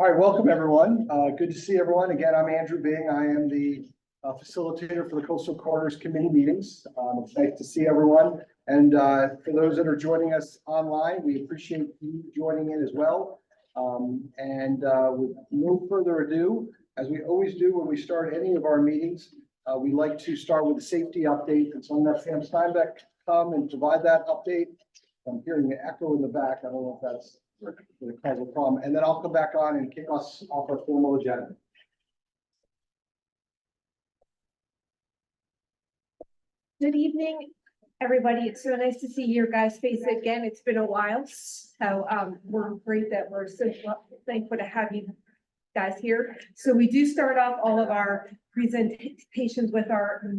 All right, welcome everyone. Good to see everyone. Again, I'm Andrew Bing. I am the facilitator for the Coastal Corridors Committee meetings. It's nice to see everyone. And for those that are joining us online, we appreciate you joining in as well. With no further ado, as we always do when we start any of our meetings, we like to start with a safety update. And so I'm going to have Sam Steinbeck come and provide that update. I'm hearing the echo in the back. I don't know if that's the causal problem. And then I'll come back on and kick us off our formal agenda. Good evening, everybody. It's so nice to see your guys' face again. It's been a while. So we're great that we're so thankful to have you guys here. So we do start off all of our presentations with our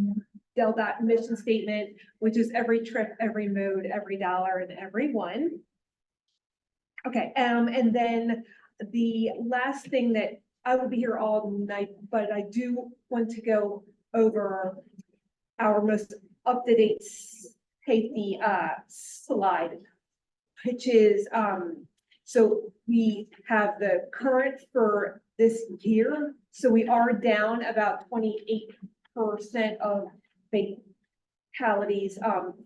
DelDOT mission statement, which is every trip, every mode, every dollar, and every one. Okay, and then the last thing that I will be here all night, but I do want to go over our most up-to-date safety slide, which is so we have the current for this year. So we are down about 28% of fatalities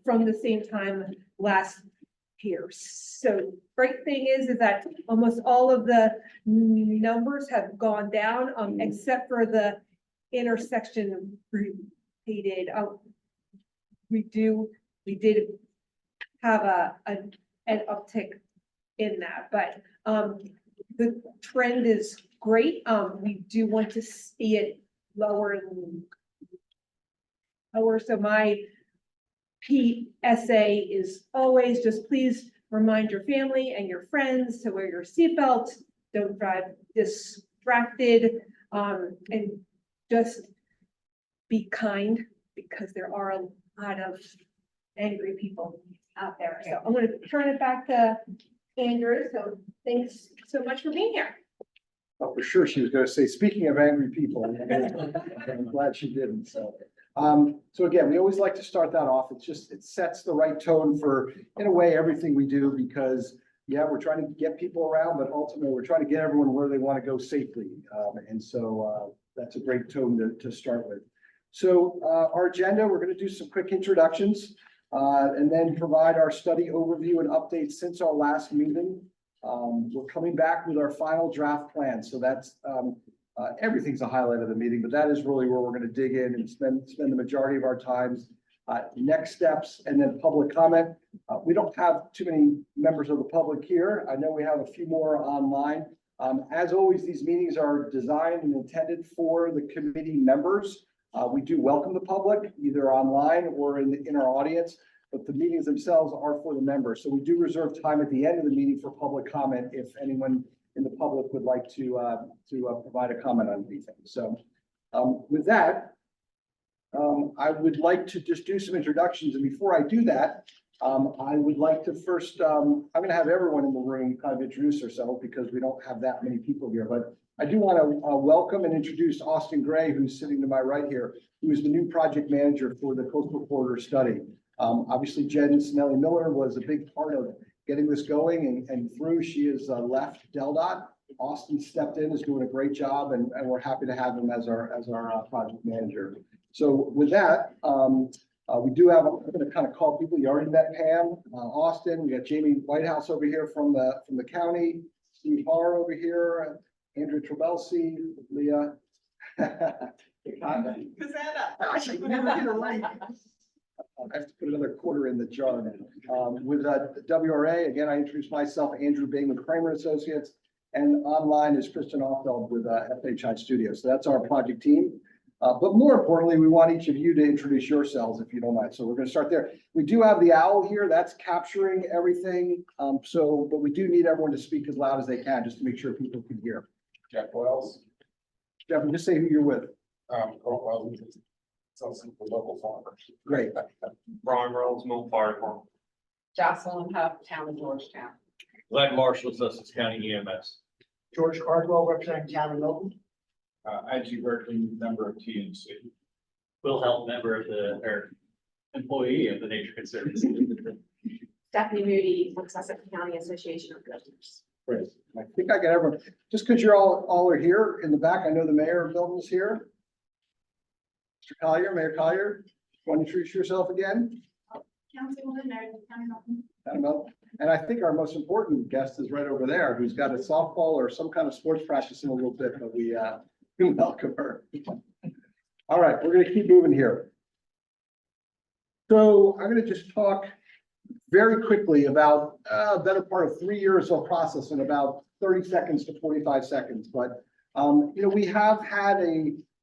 from the same time last year. So great thing is that almost all of the numbers have gone down, except for the intersection repeated. We did have an uptick in that, but the trend is great. We do want to see it lower and lower. So my PSA is always just please remind your family and your friends to wear your seatbelt, don't drive distracted, and just be kind, because there are a lot of angry people out there. So I'm going to turn it back to Andrew. So thanks so much for being here. Oh, for sure, she was going to say, speaking of angry people, I'm glad she didn't. So again, we always like to start that off. It sets the right tone for, in a way, everything we do, because yeah, we're trying to get people around, but ultimately we're trying to get everyone where they want to go safely. That's a great tone to start with. So our agenda, we're going to do some quick introductions and then provide our study overview and updates since our last meeting. We're coming back with our final draft plan. So that's everything's a highlight of the meeting, but that is really where we're going to dig in and spend the majority of our times. Next steps and then public comment. We don't have too many members of the public here. I know we have a few more online. As always, these meetings are designed and intended for the committee members. We do welcome the public either online or in our audience, but the meetings themselves are for the members. So we do reserve time at the end of the meeting for public comment if anyone in the public would like to provide a comment on anything. So with that, I would like to just do some introductions. And before I do that, I would like to first, I'm going to have everyone in the room kind of introduce themselves because we don't have that many people here. But I do want to welcome and introduce Austin Gray, who's sitting to my right here, who is the new project manager for the Coastal Corridor study. Obviously, Jen Snelly Miller was a big part of getting this going and through. She has left DelDOT. Austin stepped in, is doing a great job, and we're happy to have him as our project manager. So with that, we do have, I'm going to kind of call people. You already met Pam, Austin. We got Jamie Whitehouse over here from the county, Steve Barr over here, Andrew Trabelsi, Leah. Cassandra. I have to put another quarter in the jar now. With WRA, again, I introduced myself, Andrew Bing with Kramer Associates, and online is Kristen Offeld with FHI Studios. So that's our project team. But more importantly, we want each of you to introduce yourselves, if you don't mind. So we're going to start there. We do have the owl here. That's capturing everything. But we do need everyone to speak as loud as they can, just to make sure people can hear. Jeff Wells. Jeff, just say who you're with. Something for local farmers. Great. Brian Reynolds, Mill Fire Department. Jocelyn Huff, Town of Georgetown. Glenn Marshall, Sussex County EMS. George Cardwell, representing Town of Milton. Angie Berkeley, member of TNC. Will Help, member of or employee of the Nature Conservancy. Stephanie Moody from Sussex County Association of Governors. Great. I think I got everyone, just because you're all are here in the back, I know the mayor of Milton's here. Mr. Collier, Mayor Collier, want to introduce yourself again? Councilwoman Meredith Hamilton. Madam Milton. And I think our most important guest is right over there, who's got a softball or some kind of sports practice in a little bit, but we welcome her. All right, we're gonna keep moving here. So I'm gonna just talk very quickly about a better part of 3 years of process in about 30 seconds to 45 seconds. But, we have had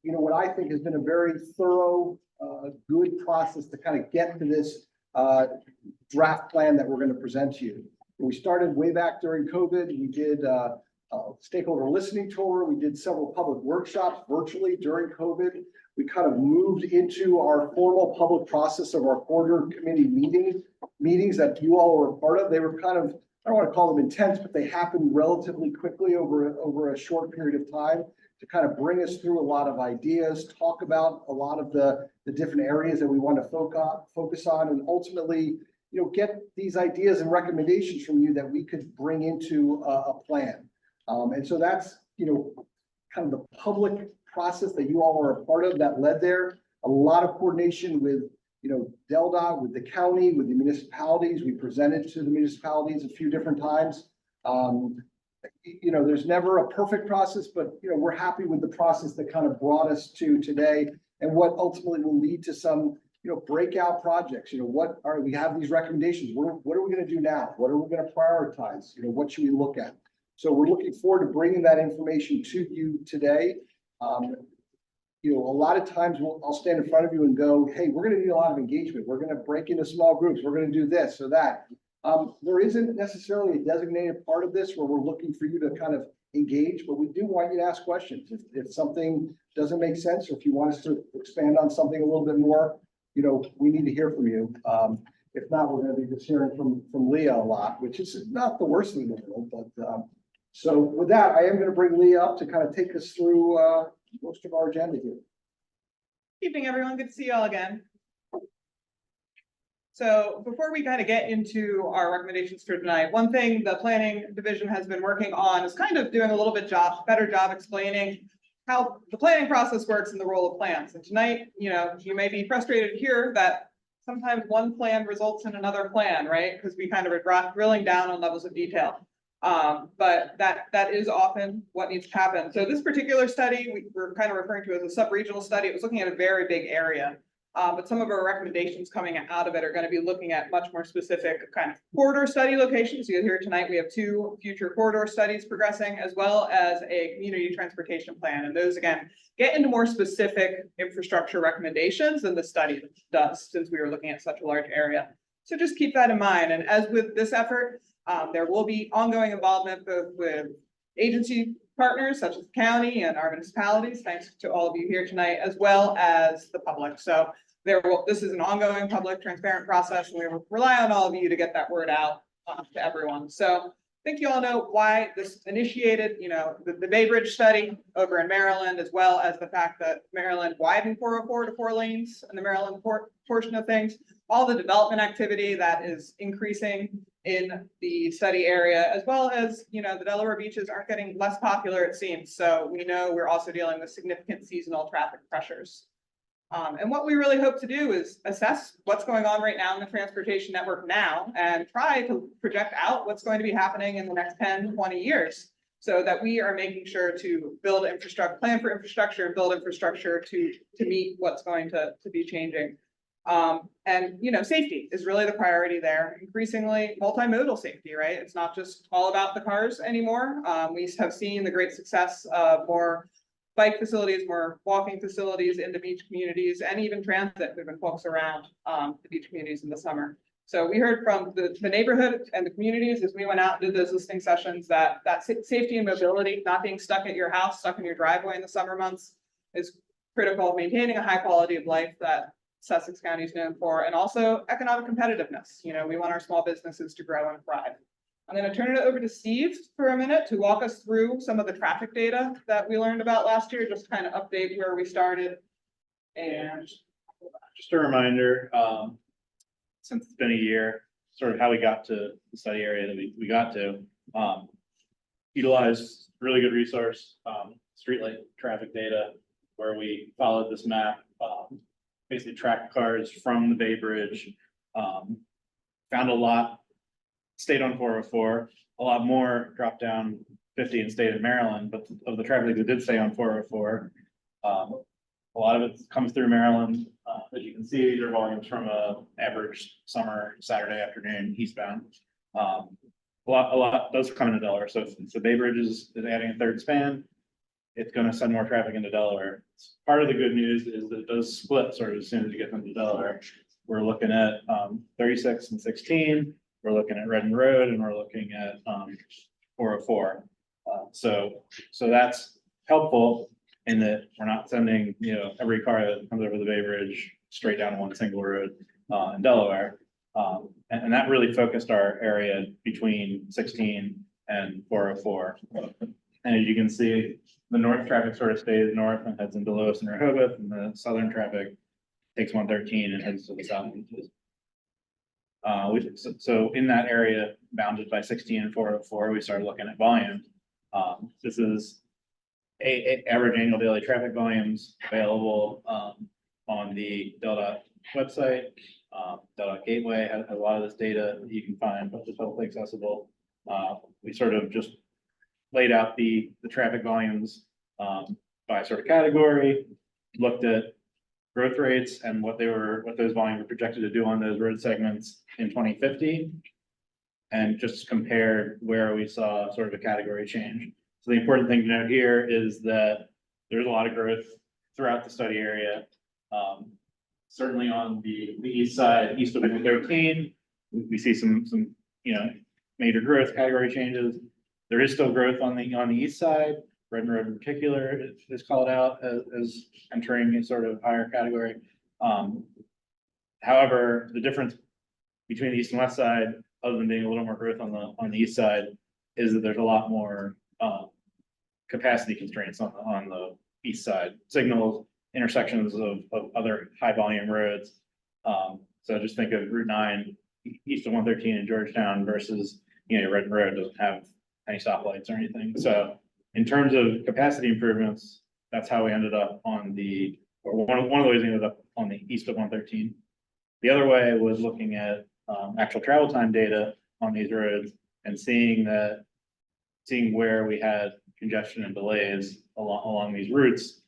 what I think has been a very thorough, good process to kind of get to this draft plan that we're going to present to you. We started way back during COVID. We did a stakeholder listening tour. We did several public workshops virtually during COVID. We kind of moved into our formal public process of our corridor committee meetings that you all were a part of. They were kind of, I don't want to call them intense, but they happened relatively quickly over a short period of time to kind of bring us through a lot of ideas, talk about a lot of the different areas that we want to focus on, and ultimately, get these ideas and recommendations from you that we could bring into a plan. And so that's, kind of the public process that you all are a part of that led there. A lot of coordination with, DelDOT, with the county, with the municipalities. We presented to the municipalities a few different times. There's never a perfect process, but, we're happy with the process that kind of brought us to today and what ultimately will lead to some, breakout projects. We have these recommendations. What are we going to do now? What are we going to prioritize? What should we look at? So we're looking forward to bringing that information to you today. A lot of times I'll stand in front of you and go, hey, we're going to need a lot of engagement. We're going to break into small groups. We're going to do this or that. There isn't necessarily a designated part of this where we're looking for you to kind of engage, but we do want you to ask questions. If something doesn't make sense, or if you want us to expand on something a little bit more, we need to hear from you. If not, we're going to be just hearing from Leah a lot, which is not the worst thing in the world. But so with that, I am going to bring Leah up to kind of take us through most of our agenda here. Evening, everyone. Good to see you all again. So before we kind of get into our recommendations for tonight, one thing the planning division has been working on is kind of doing a little bit better job explaining how the planning process works and the role of plans. And tonight, you may be frustrated to hear that sometimes one plan results in another plan, right? Because we kind of are drilling down on levels of detail. But that is often what needs to happen. So this particular study, we're kind of referring to as a sub-regional study. It was looking at a very big area. But some of our recommendations coming out of it are going to be looking at much more specific kind of corridor study locations. You'll hear tonight we have 2 future corridor studies progressing, as well as a community transportation plan. And those, again, get into more specific infrastructure recommendations than the study does, since we were looking at such a large area. So just keep that in mind. And as with this effort, there will be ongoing involvement both with agency partners such as the county and our municipalities, thanks to all of you here tonight, as well as the public. So this is an ongoing public transparent process, and we rely on all of you to get that word out to everyone. So I think you all know why this initiated, the Bay Bridge study over in Maryland, as well as the fact that Maryland widened 404 to 4 lanes in the Maryland portion of things, all the development activity that is increasing in the study area, as well as, the Delaware beaches aren't getting less popular, it seems. So we know we're also dealing with significant seasonal traffic pressures. And what we really hope to do is assess what's going on right now in the transportation network now and try to project out what's going to be happening in the next 10, 20 years so that we are making sure to build infrastructure, plan for infrastructure and build infrastructure to meet what's going to be changing. And safety is really the priority there. Increasingly multimodal safety, right? It's not just all about the cars anymore. We have seen the great success of more bike facilities, more walking facilities in the beach communities, and even transit moving folks around the beach communities in the summer. So we heard from the neighborhood and the communities as we went out and did those listening sessions that safety and mobility, not being stuck at your house, stuck in your driveway in the summer months, is critical. Maintaining a high quality of life that Sussex County is known for, and also economic competitiveness. We want our small businesses to grow and thrive. I'm going to turn it over to Steve for a minute to walk us through some of the traffic data that we learned about last year, just kind of update where we started. And Just a reminder, since it's been a year, sort of how we got to the study area that we got to. utilized really good resource, streetlight traffic data, where we followed this map, basically tracked cars from the Bay Bridge. Found a lot, stayed on 404, a lot more dropped down 50 and stayed in Maryland, but of the traffic that did stay on 404, a lot of it comes through Maryland. As you can see, these are volumes from a average summer Saturday afternoon eastbound. A lot does come into Delaware. So if the Bay Bridge is adding a third span, it's going to send more traffic into Delaware. Part of the good news is that it does split sort of as soon as you get into Delaware. We're looking at 36 and 16. We're looking at Redden Road, and we're looking at 404. So that's helpful in that we're not sending, every car that comes over the Bay Bridge straight down one single road in Delaware. And that really focused our area between 16 and 404. And as you can see, the north traffic sort of stays north and heads into Lewis and Rehoboth, and the southern traffic takes 113 and heads to the south. So in that area bounded by 16 and 404, we started looking at volume. This is average annual daily traffic volumes available on the Delta website. Delta Gateway has a lot of this data that you can find, but it's publicly accessible. We sort of just laid out the traffic volumes by sort of category, looked at growth rates and what those volumes were projected to do on those road segments in 2050, and just compared where we saw sort of a category change. So the important thing to note here is that there's a lot of growth throughout the study area. Certainly on the east side, east of 113, we see some major growth category changes. There is still growth on the east side. Redden Road in particular is called out as entering a sort of higher category. However, the difference between the east and west side, other than being a little more growth on the east side, is that there's a lot more capacity constraints on the east side. Signals, intersections of other high volume roads. So just think of Route 9 east of 113 in Georgetown versus, Redden Road doesn't have any stoplights or anything. So in terms of capacity improvements, that's how we ended up on one of the ways we ended up on the east of 113. The other way was looking at actual travel time data on these roads and seeing where we had congestion and delays along these routes.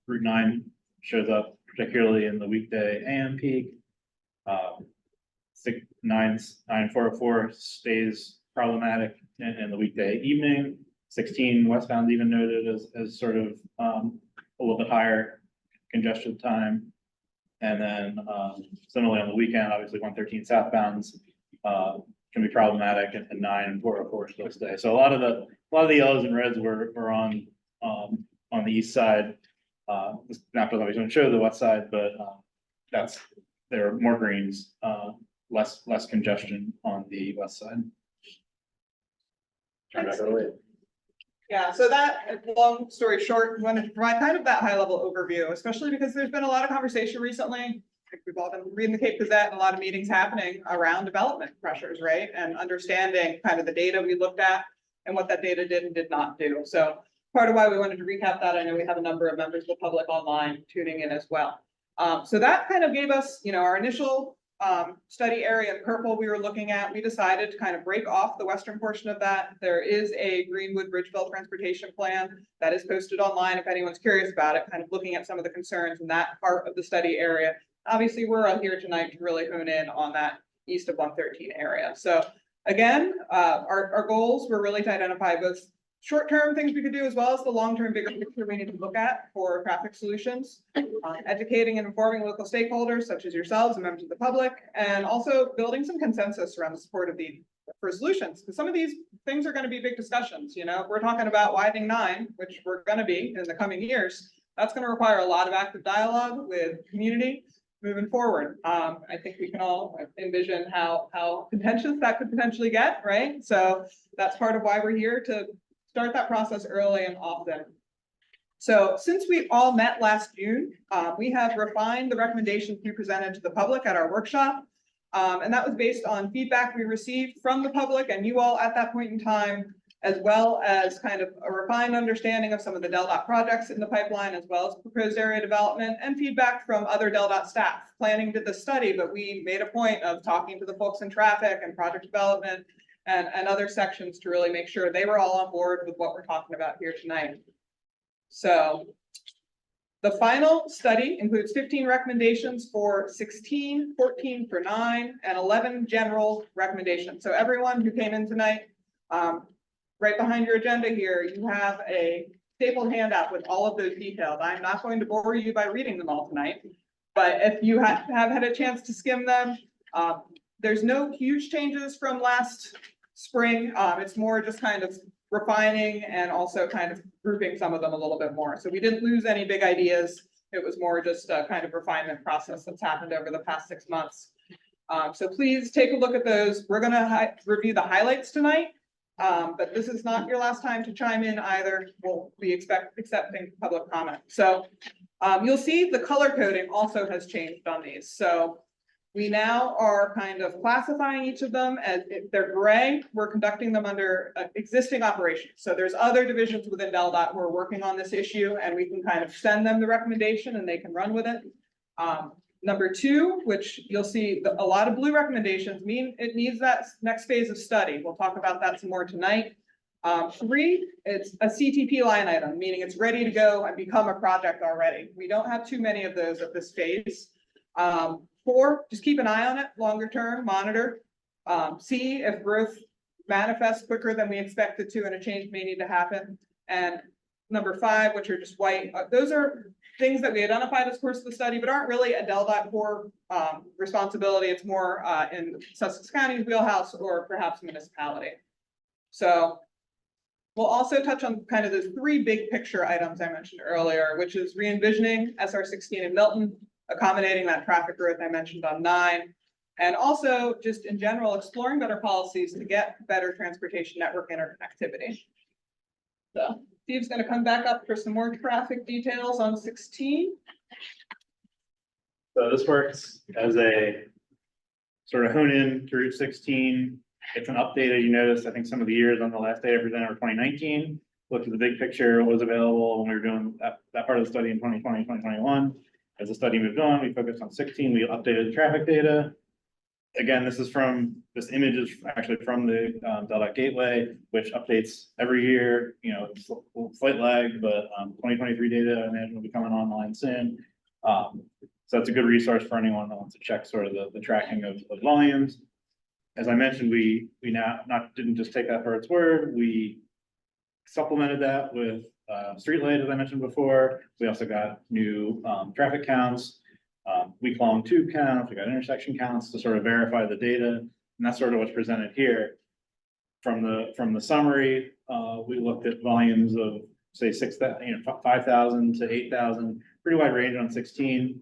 Route 9 shows up particularly in the weekday AM peak. 904 stays problematic in the weekday evening. 16 westbound even noted as sort of a little bit higher congestion time. And then similarly on the weekend, obviously 113 southbounds can be problematic, and 9 and 404 still stay. So a lot of the yellows and reds were on the east side. This map doesn't always show the west side, but there are more greens, less congestion on the west side. Turn back over to you. Yeah, so that, long story short, we wanted to provide kind of that high level overview, especially because there's been a lot of conversation recently. I think we've all been reading the Cape Gazette and a lot of meetings happening around development pressures, right? And understanding kind of the data we looked at and what that data did and did not do. So part of why we wanted to recap that, I know we have a number of members of the public online tuning in as well. So that kind of gave us, our initial study area in purple we were looking at. We decided to kind of break off the western portion of that. There is a Greenwood Bridgeville transportation plan that is posted online if anyone's curious about it, kind of looking at some of the concerns in that part of the study area. Obviously, we're out here tonight to really hone in on that east of 113 area. So again, our goals were really to identify both short-term things we could do as well as the long-term bigger picture we need to look at for traffic solutions, educating and informing local stakeholders such as yourselves and members of the public, and also building some consensus around the support of for solutions. Because some of these things are going to be big discussions. If we're talking about widening 9, which we're going to be in the coming years, that's going to require a lot of active dialogue with community moving forward. I think we can all envision how contentious that could potentially get, right? So that's part of why we're here, to start that process early and often. So since we all met last June, we have refined the recommendations we presented to the public at our workshop. And that was based on feedback we received from the public and you all at that point in time, as well as kind of a refined understanding of some of the DelDOT projects in the pipeline, as well as proposed area development and feedback from other DelDOT staff. Planning did the study, but we made a point of talking to the folks in traffic and project development and other sections to really make sure they were all on board with what we're talking about here tonight. So the final study includes 15 recommendations for 16, 14 for 9, and 11 general recommendations. So everyone who came in tonight, right behind your agenda here, you have a stapled handout with all of those details. I'm not going to bore you by reading them all tonight, but if you have had a chance to skim them, there's no huge changes from last spring. It's more just kind of refining and also kind of grouping some of them a little bit more. So we didn't lose any big ideas. It was more just a kind of refinement process that's happened over the past 6 months. So please take a look at those. We're gonna review the highlights tonight, but this is not your last time to chime in either. We'll be accepting public comment. So you'll see the color coding also has changed on these. So we now are kind of classifying each of them as if they're gray, we're conducting them under existing operations. So there's other divisions within DelDOT who are working on this issue, and we can kind of send them the recommendation and they can run with it. Number 2, which you'll see a lot of blue recommendations mean it needs that next phase of study. We'll talk about that some more tonight. 3, it's a CTP line item, meaning it's ready to go and become a project already. We don't have too many of those at this phase. 4, just keep an eye on it, longer term, monitor. See if growth manifests quicker than we expect it to and a change may need to happen. And number 5, which are just white, those are things that we identified as course of the study, but aren't really a DelDOT core responsibility. It's more in Sussex County's wheelhouse or perhaps municipality. So we'll also touch on kind of those 3 big picture items I mentioned earlier, which is re-envisioning SR 16 in Milton, accommodating that traffic growth I mentioned on 9, and also just in general, exploring better policies to get better transportation network interconnectivity. So Steve's going to come back up for some more traffic details on 16. So this works as a sort of hone in to Route 16. It's an update, as you noticed. I think some of the years on the last day I presented were 2019. Looked at the big picture, what was available when we were doing that part of the study in 2020, 2021. As the study moved on, we focused on 16. We updated the traffic data. Again, this image is actually from the DelDOT Gateway, which updates every year. You know, it's a slight lag, but 2023 data I imagine will be coming online soon. So that's a good resource for anyone that wants to check sort of the tracking of volumes. As I mentioned, we now didn't just take that for its word. We supplemented that with streetlight, as I mentioned before. We also got new traffic counts, week-long tube counts. We got intersection counts to sort of verify the data, and that's sort of what's presented here. From the summary, we looked at volumes of say 5,000 to 8,000, pretty wide range on 16.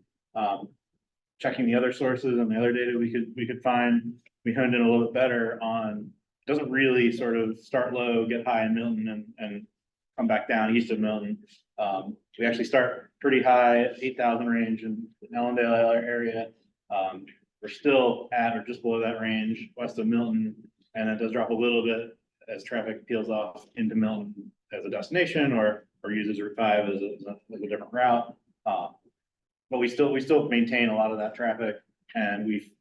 Checking the other sources and the other data we could find, we honed in a little bit better on. Doesn't really sort of start low, get high in Milton and come back down east of Milton. We actually start pretty high at 8,000 range in the Ellendale area. We're still at or just below that range west of Milton, and it does drop a little bit as traffic peels off into Milton as a destination or uses Route 5 as a different route. But we still maintain a lot of that traffic, and we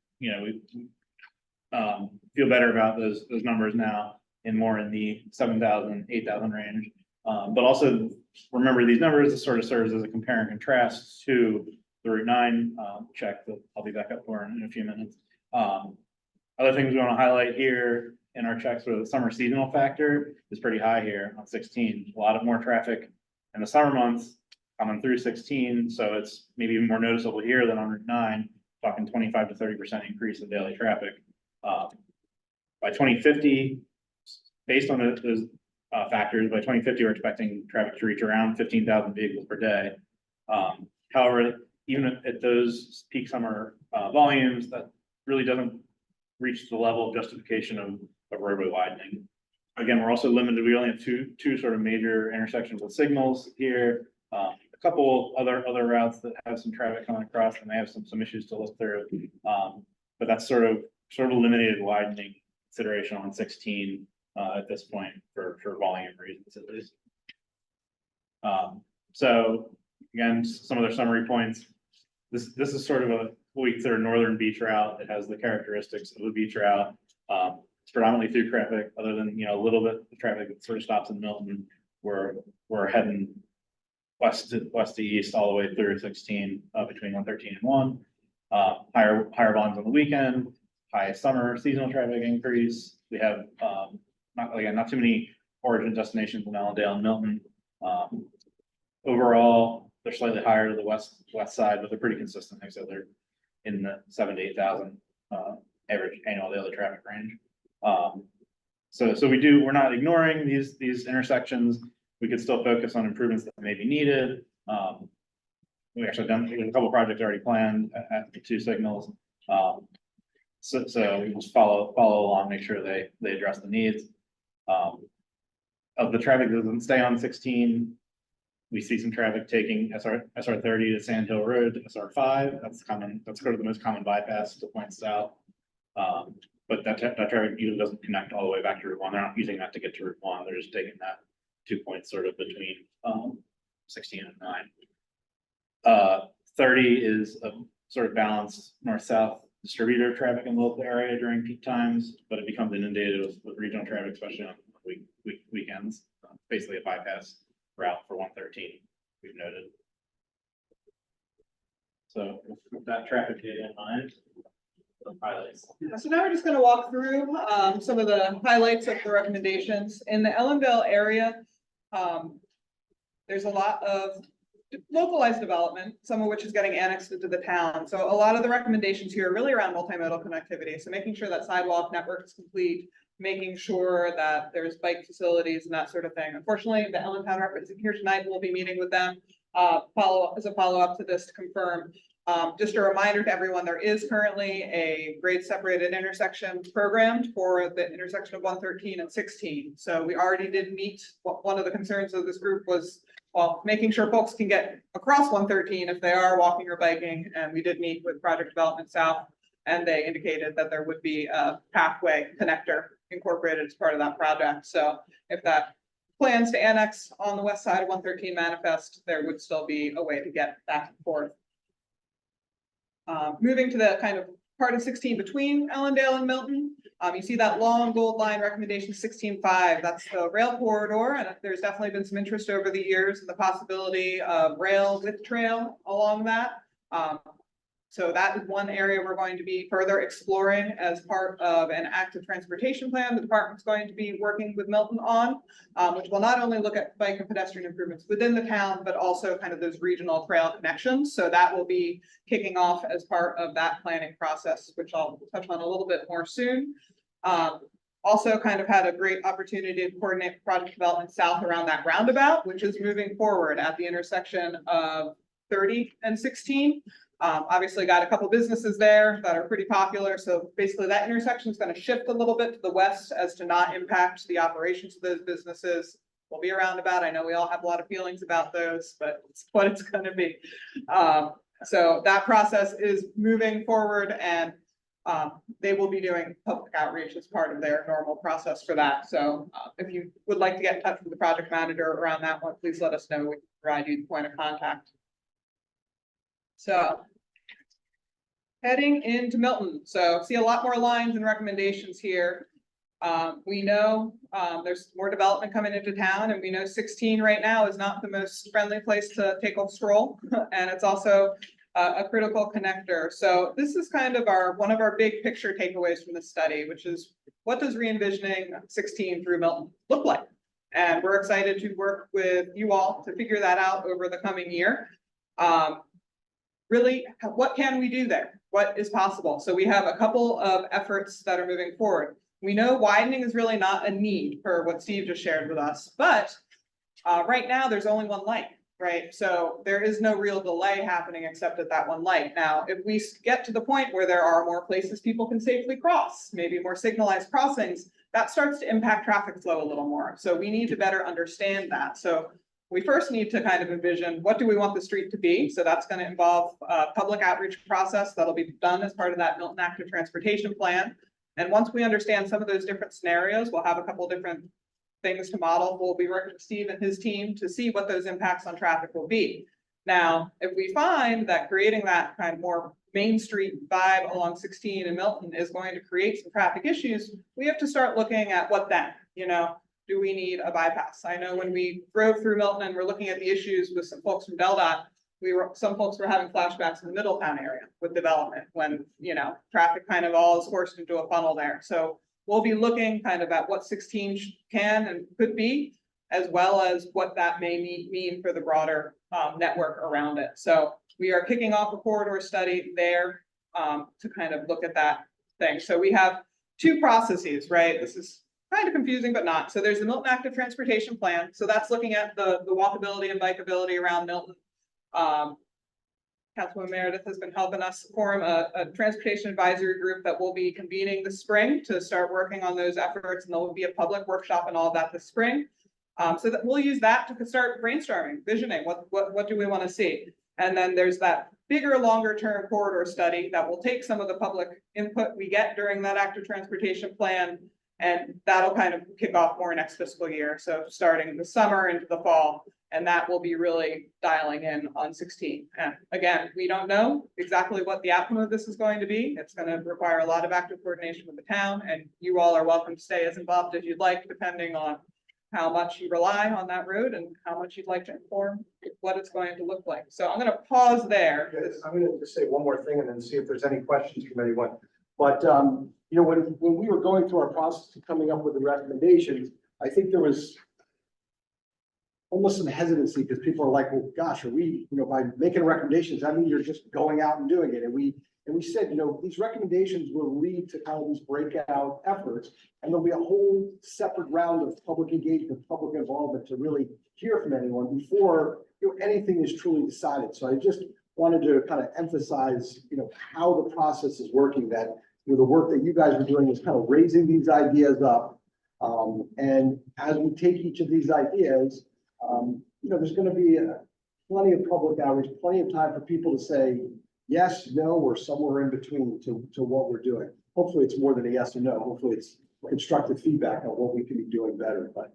feel better about those numbers now and more in the 7,000, 8,000 range. But also remember these numbers sort of serves as a compare and contrast to the Route 9 check that I'll be back up for in a few minutes. Other things we want to highlight here in our checks are the summer seasonal factor is pretty high here on 16. A lot of more traffic in the summer months coming through 16. So it's maybe even more noticeable here than on Route 9, talking 25 to 30% increase in daily traffic. By 2050, based on those factors, by 2050, we're expecting traffic to reach around 15,000 vehicles per day. However, even at those peak summer volumes, that really doesn't reach the level of justification of roadway widening. Again, we're also limited. We only have two sort of major intersections with signals here. A couple other routes that have some traffic coming across and they have some issues to look through. But that's sort of eliminated widening consideration on 16. at this point for volume reasons at least. So again, some of their summary points. This is sort of a, we consider northern beach route. It has the characteristics of a beach route. It's predominantly through traffic, other than, you know, a little bit of traffic that sort of stops in Milton. We're heading west to east all the way through 16, between 113 and 1. Higher volumes on the weekend, high summer seasonal traffic increase. We have, not too many origin destinations in Allendale and Milton. Overall, they're slightly higher to the west side, but they're pretty consistent. Like I said, they're in the 7,000 to 8,000 average annual daily traffic range. So we're not ignoring these intersections. We could still focus on improvements that may be needed. We actually done a couple projects already planned at the two signals. So we just follow along, make sure they address the needs. Of the traffic that doesn't stay on 16, we see some traffic taking SR 30 to Sand Hill Road to SR 5. That's common. That's sort of the most common bypass to point south. But that traffic usually doesn't connect all the way back to Route 1. They're not using that to get to Route 1. They're just taking that 2 points sort of between 16 and 9. 30 is a sort of balanced north-south distributor traffic in the local area during peak times, but it becomes inundated with regional traffic, especially on weekends. Basically a bypass route for 113, we've noted. So with that traffic data in mind, the highlights. So now we're just gonna walk through some of the highlights of the recommendations. In the Ellendale area, there's a lot of localized development, some of which is getting annexed into the town. So a lot of the recommendations here are really around multimodal connectivity. So making sure that sidewalk network is complete, making sure that there's bike facilities and that sort of thing. Unfortunately, the Allentown representative here tonight, we'll be meeting with them as a follow-up to this to confirm. Just a reminder to everyone, there is currently a grade separated intersection programmed for the intersection of 113 and 16. So we already did meet, one of the concerns of this group was, well, making sure folks can get across 113 if they are walking or biking. And we did meet with Project Development South, and they indicated that there would be a pathway connector incorporated as part of that project. So if that plans to annex on the west side of 113 manifest, there would still be a way to get back and forth. Moving to the kind of part of 16 between Ellendale and Milton, you see that long gold line recommendation 16.5. That's the rail corridor, and there's definitely been some interest over the years in the possibility of rail with trail along that. So that is one area we're going to be further exploring as part of an active transportation plan the department's going to be working with Milton on, which will not only look at bike and pedestrian improvements within the town, but also kind of those regional trail connections. So that will be kicking off as part of that planning process, which I'll touch on a little bit more soon. Also kind of had a great opportunity to coordinate Project Development South around that roundabout, which is moving forward at the intersection of 30 and 16. Obviously got a couple businesses there that are pretty popular. So basically that intersection is going to shift a little bit to the west as to not impact the operations of those businesses. Will be a roundabout. I know we all have a lot of feelings about those, but it's what it's going to be. So that process is moving forward, and they will be doing public outreach as part of their normal process for that. So if you would like to get in touch with the project manager around that one, please let us know. We can provide you the point of contact. So heading into Milton. So see a lot more lines and recommendations here. We know there's more development coming into town, and we know 16 right now is not the most friendly place to take a stroll. And it's also a critical connector. So this is kind of one of our big picture takeaways from the study, which is what does re-envisioning 16 through Milton look like? And we're excited to work with you all to figure that out over the coming year. Really, what can we do there? What is possible? So we have a couple of efforts that are moving forward. We know widening is really not a need for what Steve just shared with us, but right now there's only one light, right? So there is no real delay happening except at that one light. Now, if we get to the point where there are more places people can safely cross, maybe more signalized crossings, that starts to impact traffic flow a little more. So we need to better understand that. So we first need to kind of envision what do we want the street to be. So that's going to involve a public outreach process that'll be done as part of that Milton Active Transportation Plan. And once we understand some of those different scenarios, we'll have a couple different things to model. We'll be working with Steve and his team to see what those impacts on traffic will be. Now, if we find that creating that kind of more Main Street vibe along 16 in Milton is going to create some traffic issues, we have to start looking at what then, you know, do we need a bypass? I know when we drove through Milton and we're looking at the issues with some folks from DelDOT, some folks were having flashbacks in the Middletown area with development when, you know, traffic kind of all is forced into a funnel there. So we'll be looking kind of at what 16 can and could be, as well as what that may mean for the broader network around it. So we are kicking off a corridor study there to kind of look at that thing. So we have two processes, right? This is kind of confusing, but not. So there's the Milton Active Transportation Plan. So that's looking at the walkability and bikeability around Milton. Councilwoman Meredith has been helping us form a transportation advisory group that will be convening this spring to start working on those efforts, and there will be a public workshop and all of that this spring. So that we'll use that to start brainstorming, visioning, what do we want to see? And then there's that bigger, longer term corridor study that will take some of the public input we get during that active transportation plan. And that'll kind of kick off more next fiscal year. So starting in the summer into the fall, and that will be really dialing in on 16. And again, we don't know exactly what the outcome of this is going to be. It's going to require a lot of active coordination with the town, and you all are welcome to stay as involved as you'd like, depending on how much you rely on that road and how much you'd like to inform what it's going to look like. So I'm going to pause there. Yes, I'm gonna just say one more thing and then see if there's any questions from anyone. But, you know, when we were going through our process of coming up with the recommendations, I think there was almost some hesitancy because people are like, well, gosh, are we, you know, by making recommendations, I mean, you're just going out and doing it. And we said, you know, these recommendations will lead to kind of these breakout efforts. And there'll be a whole separate round of public engagement, public involvement to really hear from anyone before, you know, anything is truly decided. So I just wanted to kind of emphasize, you know, how the process is working, that, you know, the work that you guys are doing is kind of raising these ideas up. And as we take each of these ideas, you know, there's going to be plenty of public outreach, plenty of time for people to say yes, no, or somewhere in between to what we're doing. Hopefully it's more than a yes or no. Hopefully it's constructive feedback on what we can be doing better. But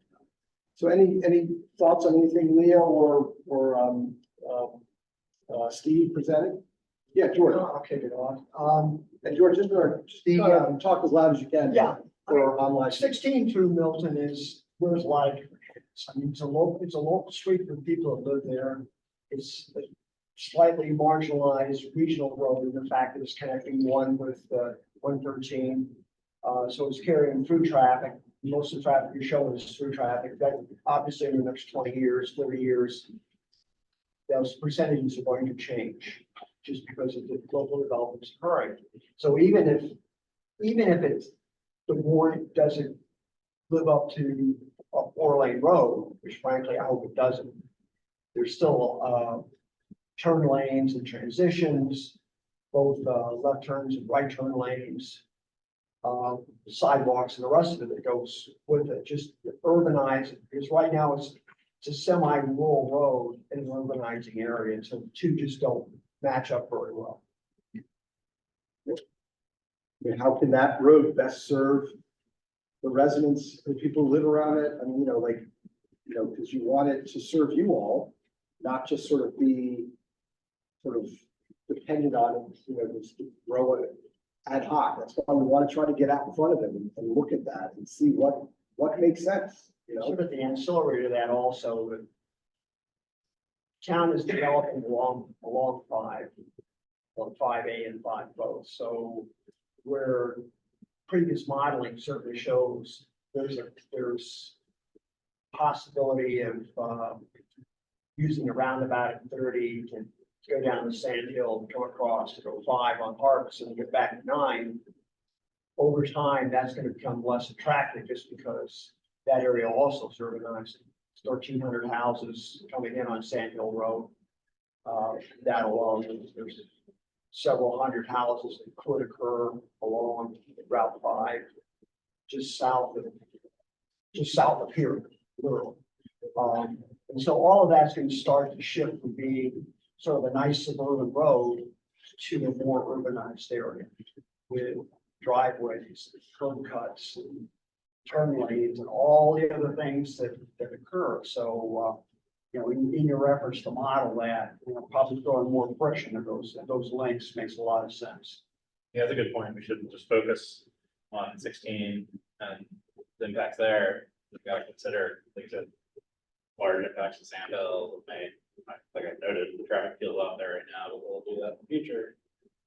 so any thoughts on anything, Leah or Steve presented? Yeah, George. I'll kick it off. And George, just talk as loud as you can. Yeah. For online. 16 through Milton is, there's a lot of different areas. I mean, it's a local street for people that live there. It's a slightly marginalized regional road in the fact that it's connecting one with 113. So it's carrying through traffic. Most of the traffic you're showing is through traffic. That obviously in the next 20 years, 30 years, those percentages are going to change just because of the global developments occurring. So even if it's the ward doesn't live up to a 4-lane road, which frankly, I hope it doesn't. There's still turn lanes and transitions, both left turns and right turn lanes, sidewalks and the rest of it that goes with it, just urbanize it. Because right now it's a semi-rural road in an urbanizing area, and so the two just don't match up very well. I mean, how can that road best serve the residents, the people who live around it? I mean, you know, like, you know, because you want it to serve you all, not just sort of be sort of dependent on it, you know, just grow it ad hoc. That's why we want to try to get out in front of them and look at that and see what makes sense, you know? Sort of the ancillary to that also, the town is developing along 5A and 5 both. So where previous modeling certainly shows there's possibility of using a roundabout at 30 to go down the Sand Hill, go across to go 5 on Harvest and get back to 9. Over time, that's going to become less attractive just because that area also is urbanized. 1,300 houses coming in on Sand Hill Road. That alone, there's several hundred houses that could occur along Route 5, just south of here, literally. And so all of that's going to start to shift from being sort of a nice suburban road to a more urbanized area with driveways, curb cuts, turn lanes, and all the other things that occur. So, you know, in your efforts to model that, you know, probably throwing more friction at those links makes a lot of sense. Yeah, that's a good point. We shouldn't just focus on 16 and the impacts there. We've got to consider, like, the large impacts to Sand Hill, may, like I noted, the traffic feels out there right now, but we'll do that in the future.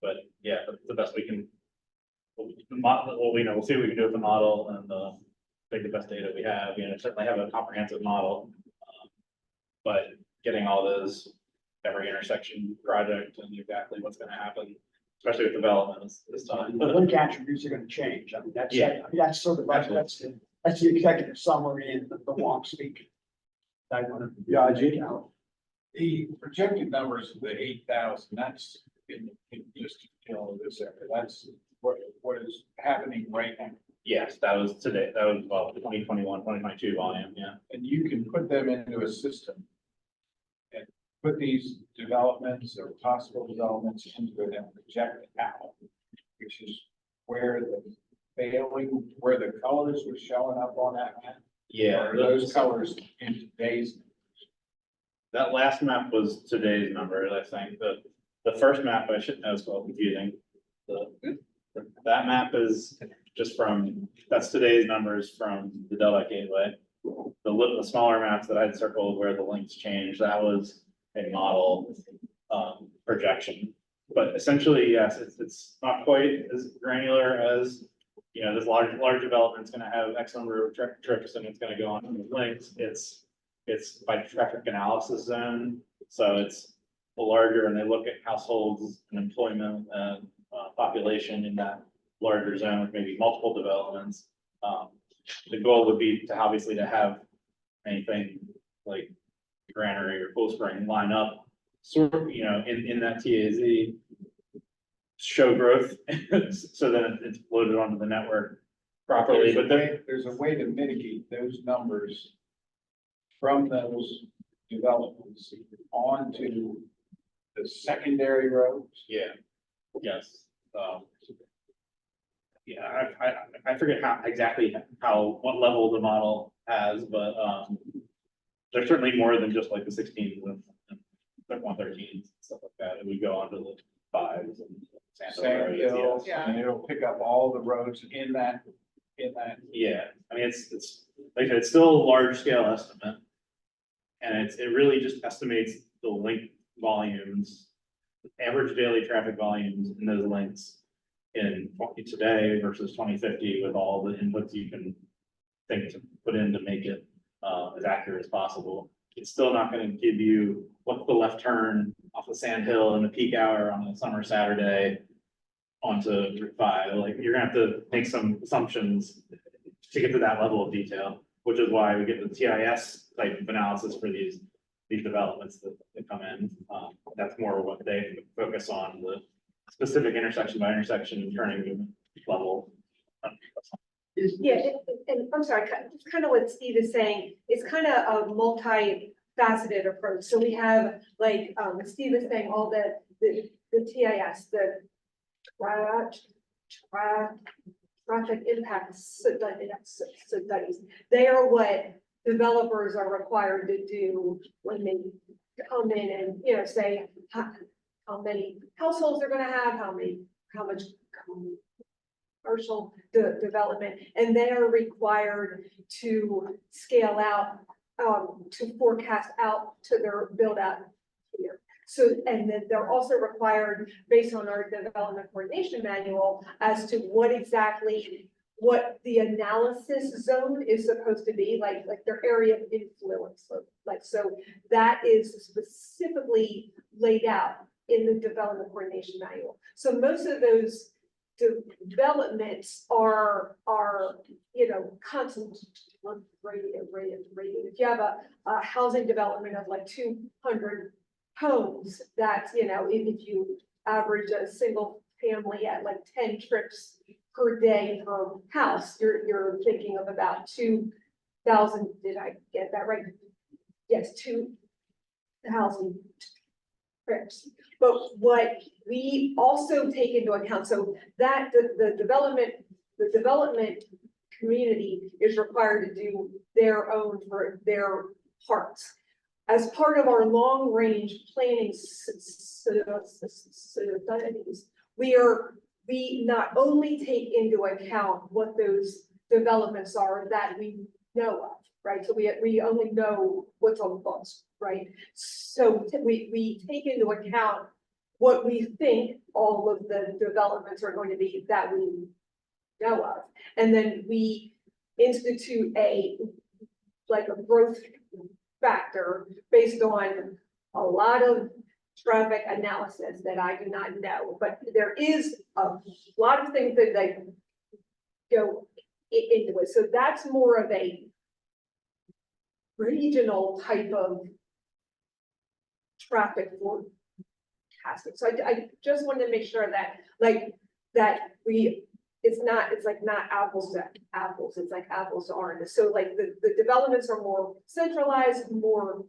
But yeah, that's the best we can. What we know, we'll see what we can do with the model and take the best data we have. You know, certainly have a comprehensive model. But getting all those, every intersection project and exactly what's gonna happen, especially with development is tough. The link attributes are gonna change. I mean, Yeah. that's sort of, that's the executive summary and the wonk speak. I want to. Yeah, Ajay? The projected numbers of the 8,000, that's just, you know, this area, that's what is happening right now. Yes, that was today, that was, well, 2021, 2022 volume, yeah. And you can put them into a system. And put these developments or possible developments into it and project it out. Which is where the failing, where the colors were showing up on that map. Yeah, Or those colors in today's. that last map was today's number, I think. The first map, I should know, is a little confusing. That map is just that's today's numbers from the Delta Gateway. The smaller maps that I'd circled where the links changed, that was a model projection. But essentially, yes, it's not quite as granular as, you know, this large development's gonna have X number of trips and it's gonna go on the links. It's by traffic analysis zone, so it's the larger, and they look at households and employment and population in that larger zone with maybe multiple developments. The goal would be to obviously to have anything like Granary or Cool Spring line up, sort of, you know, in that TAZ, show growth, so that it's loaded onto the network properly, but then. There's a way to mitigate those numbers from those developments onto the secondary roads. Yeah, yes. Yeah, I forget what level the model has, but, there's certainly more than just like the 16s and 113s, stuff like that. It would go on to the 5s and Sand Hill, Yeah. and it'll pick up all the roads in that. Yeah, I mean, it's like, I said, it's still a large scale estimate. And it really just estimates the link volumes, average daily traffic volumes in those links in today versus 2050 with all the inputs you can think to put in to make it as accurate as possible. It's still not going to give you what's the left turn off of Sand Hill in the peak hour on a summer Saturday onto Route 5. Like, you're gonna have to make some assumptions to get to that level of detail, which is why we get the TIS type of analysis for these developments that come in. That's more what they focus on, the specific intersection by intersection turning level. Yeah, and I'm sorry, it's kind of what Steve is saying, it's kind of a multi-faceted approach. So we have, like, Steve is saying, all the TIS, the traffic impacts studies. They are what developers are required to do when they come in and, you know, say how many households they're gonna have, how much commercial development, and they are required to scale out, to forecast out to their build out here. So, and then they're also required, based on our development coordination manual, as to what the analysis zone is supposed to be, like their area of influence. So that is specifically laid out in the development coordination manual. So most of those developments are, you know, concentrated. If you have a housing development of like 200 homes, that's, you know, if you average a single family at like 10 trips per day per house, you're thinking of about 2,000, did I get that right? Yes, 2,000 trips. But what we also take into account, so that the development community is required to do their own for their parts. As part of our long-range planning studies, we not only take into account what those developments are that we know of, right? So we only know what's on the books, right? So we take into account what we think all of the developments are going to be that we know of. And then we institute a growth factor based on a lot of traffic analysis that I do not know, but there is a lot of things that they go into it. So that's more of a regional type of traffic forecasting. So I just wanted to make sure that it's not apples to apples, it's like apples to oranges. So like the developments are more centralized, more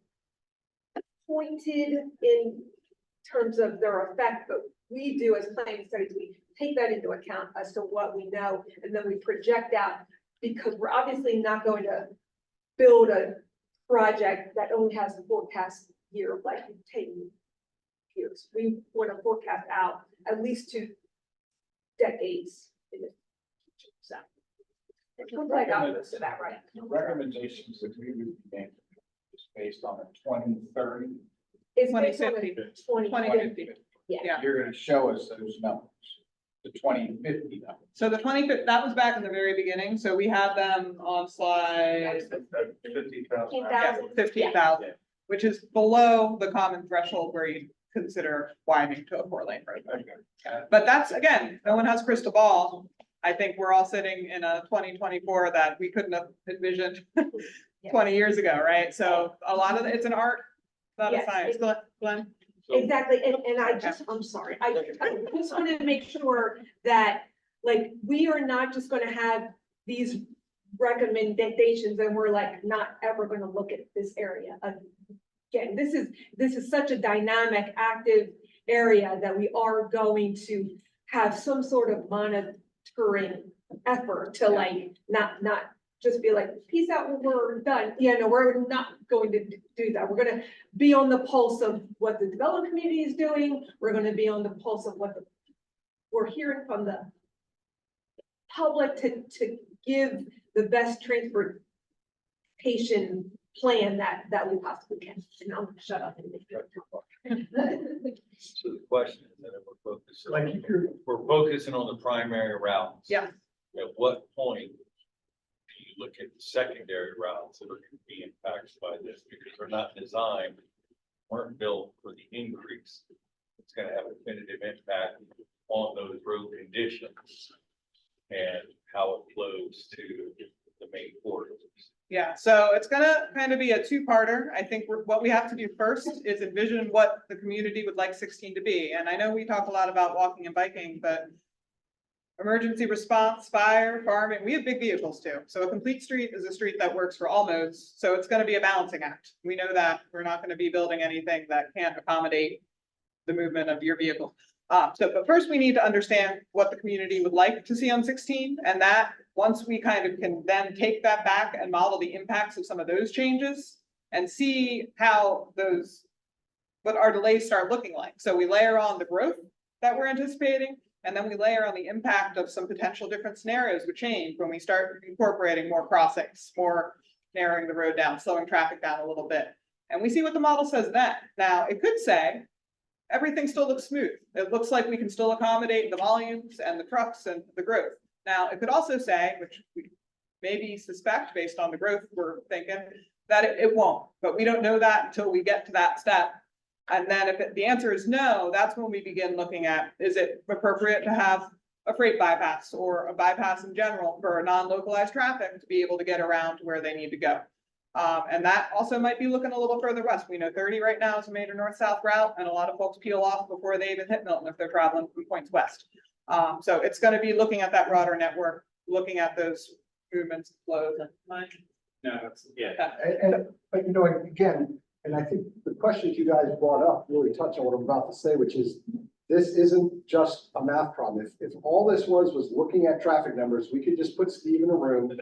pointed in terms of their effect, but we do as planning studies, we take that into account as to what we know, and then we project out, because we're obviously not going to build a project that only has a forecast year of like 10 years. We want to forecast out at least 2 decades in the future. So it looks like I'm close to that, right? The recommendations that we would be making is based on a 2030. It's based on 2050. the 2050. 2050. Yeah. You're gonna show us those numbers, the 2050 numbers. So the 2050, that was back in the very beginning, so we had them on slide 15,000. 15,000, which is below the common threshold where you consider widening to a 4-lane road. But that's, again, no one has a crystal ball. I think we're all sitting in a 2024 that we couldn't have envisioned 20 years ago, right? So a lot of it's an art, not a Yes, science. Glenn? Exactly, and I'm sorry, I just wanted to make sure that, like, we are not just gonna have these recommendations and we're like not ever gonna look at this area again. This is such a dynamic, active area that we are going to have some sort of monitoring effort to like, not just be like, peace out, we're done. Yeah, no, we're not going to do that. We're gonna be on the pulse of what the development community is doing. We're gonna be on the pulse of what we're hearing from the public to give the best transportation plan that we possibly can. And I'm gonna shut up and make it. So the question is that we're focusing, Like if you're, we're focusing on the primary routes. Yeah. At what point do you look at the secondary routes that are going to be impacted by this? Because they're not designed, weren't built for the increase. It's going to have a definitive impact on those road conditions and how it flows to the main corridors. Yeah, so it's gonna kind of be a 2-parter. I think what we have to do first is envision what the community would like 16 to be. And I know we talk a lot about walking and biking, but emergency response, fire, farming, we have big vehicles too. So a complete street is a street that works for all modes. So it's gonna be a balancing act. We know that we're not gonna be building anything that can't accommodate the movement of your vehicle. But first we need to understand what the community would like to see on 16, and that once we kind of can then take that back and model the impacts of some of those changes and see how what our delays start looking like. So we layer on the growth that we're anticipating, and then we layer on the impact of some potential different scenarios with change when we start incorporating more crossings, more narrowing the road down, slowing traffic down a little bit. And we see what the model says then. Now, it could say, everything still looks smooth. It looks like we can still accommodate the volumes and the trucks and the growth. Now, it could also say, which we maybe suspect based on the growth we're thinking, that it won't, but we don't know that until we get to that step. And then if the answer is no, that's when we begin looking at, is it appropriate to have a freight bypass or a bypass in general for non-localized traffic to be able to get around to where they need to go? And that also might be looking a little further west. We know 30 right now is a major north-south route, and a lot of folks peel off before they even hit Milton if they're traveling from points west. So it's going to be looking at that broader network, looking at those movements, flows, and No, that's, yeah. but you know, again, And I think the questions you guys brought up really touch on what I'm about to say, which is, this isn't just a math problem. If all this was looking at traffic numbers, we could just put Steve in a room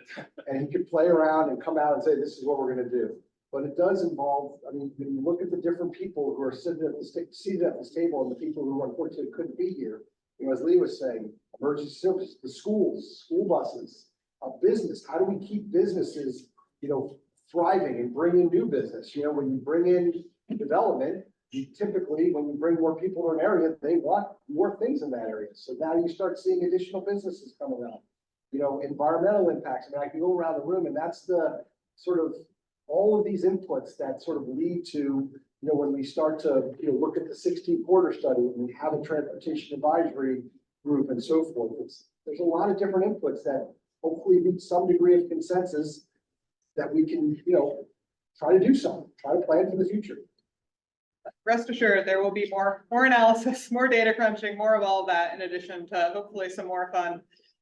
and he could play around and come out and say, this is what we're gonna do. But it does involve, I mean, when you look at the different people who are seated at this table and the people who unfortunately couldn't be here, you know, as Lee was saying, emergency services, the schools, school buses, a business, how do we keep businesses, you know, thriving and bring in new business? You know, when you bring in development, you typically, when you bring more people to an area, they want more things in that area. So now you start seeing additional businesses coming up. You know, environmental impacts, I mean, I can go around the room and that's the sort of, all of these inputs that sort of lead to, you know, when we start to, you know, look at the 16 quarter study, and we have a transportation advisory group and so forth. There's a lot of different inputs that hopefully meet some degree of consensus that we can, you know, try to do something, try to plan for the future. Rest assured, there will be more analysis, more data crunching, more of all of that, in addition to hopefully some more fun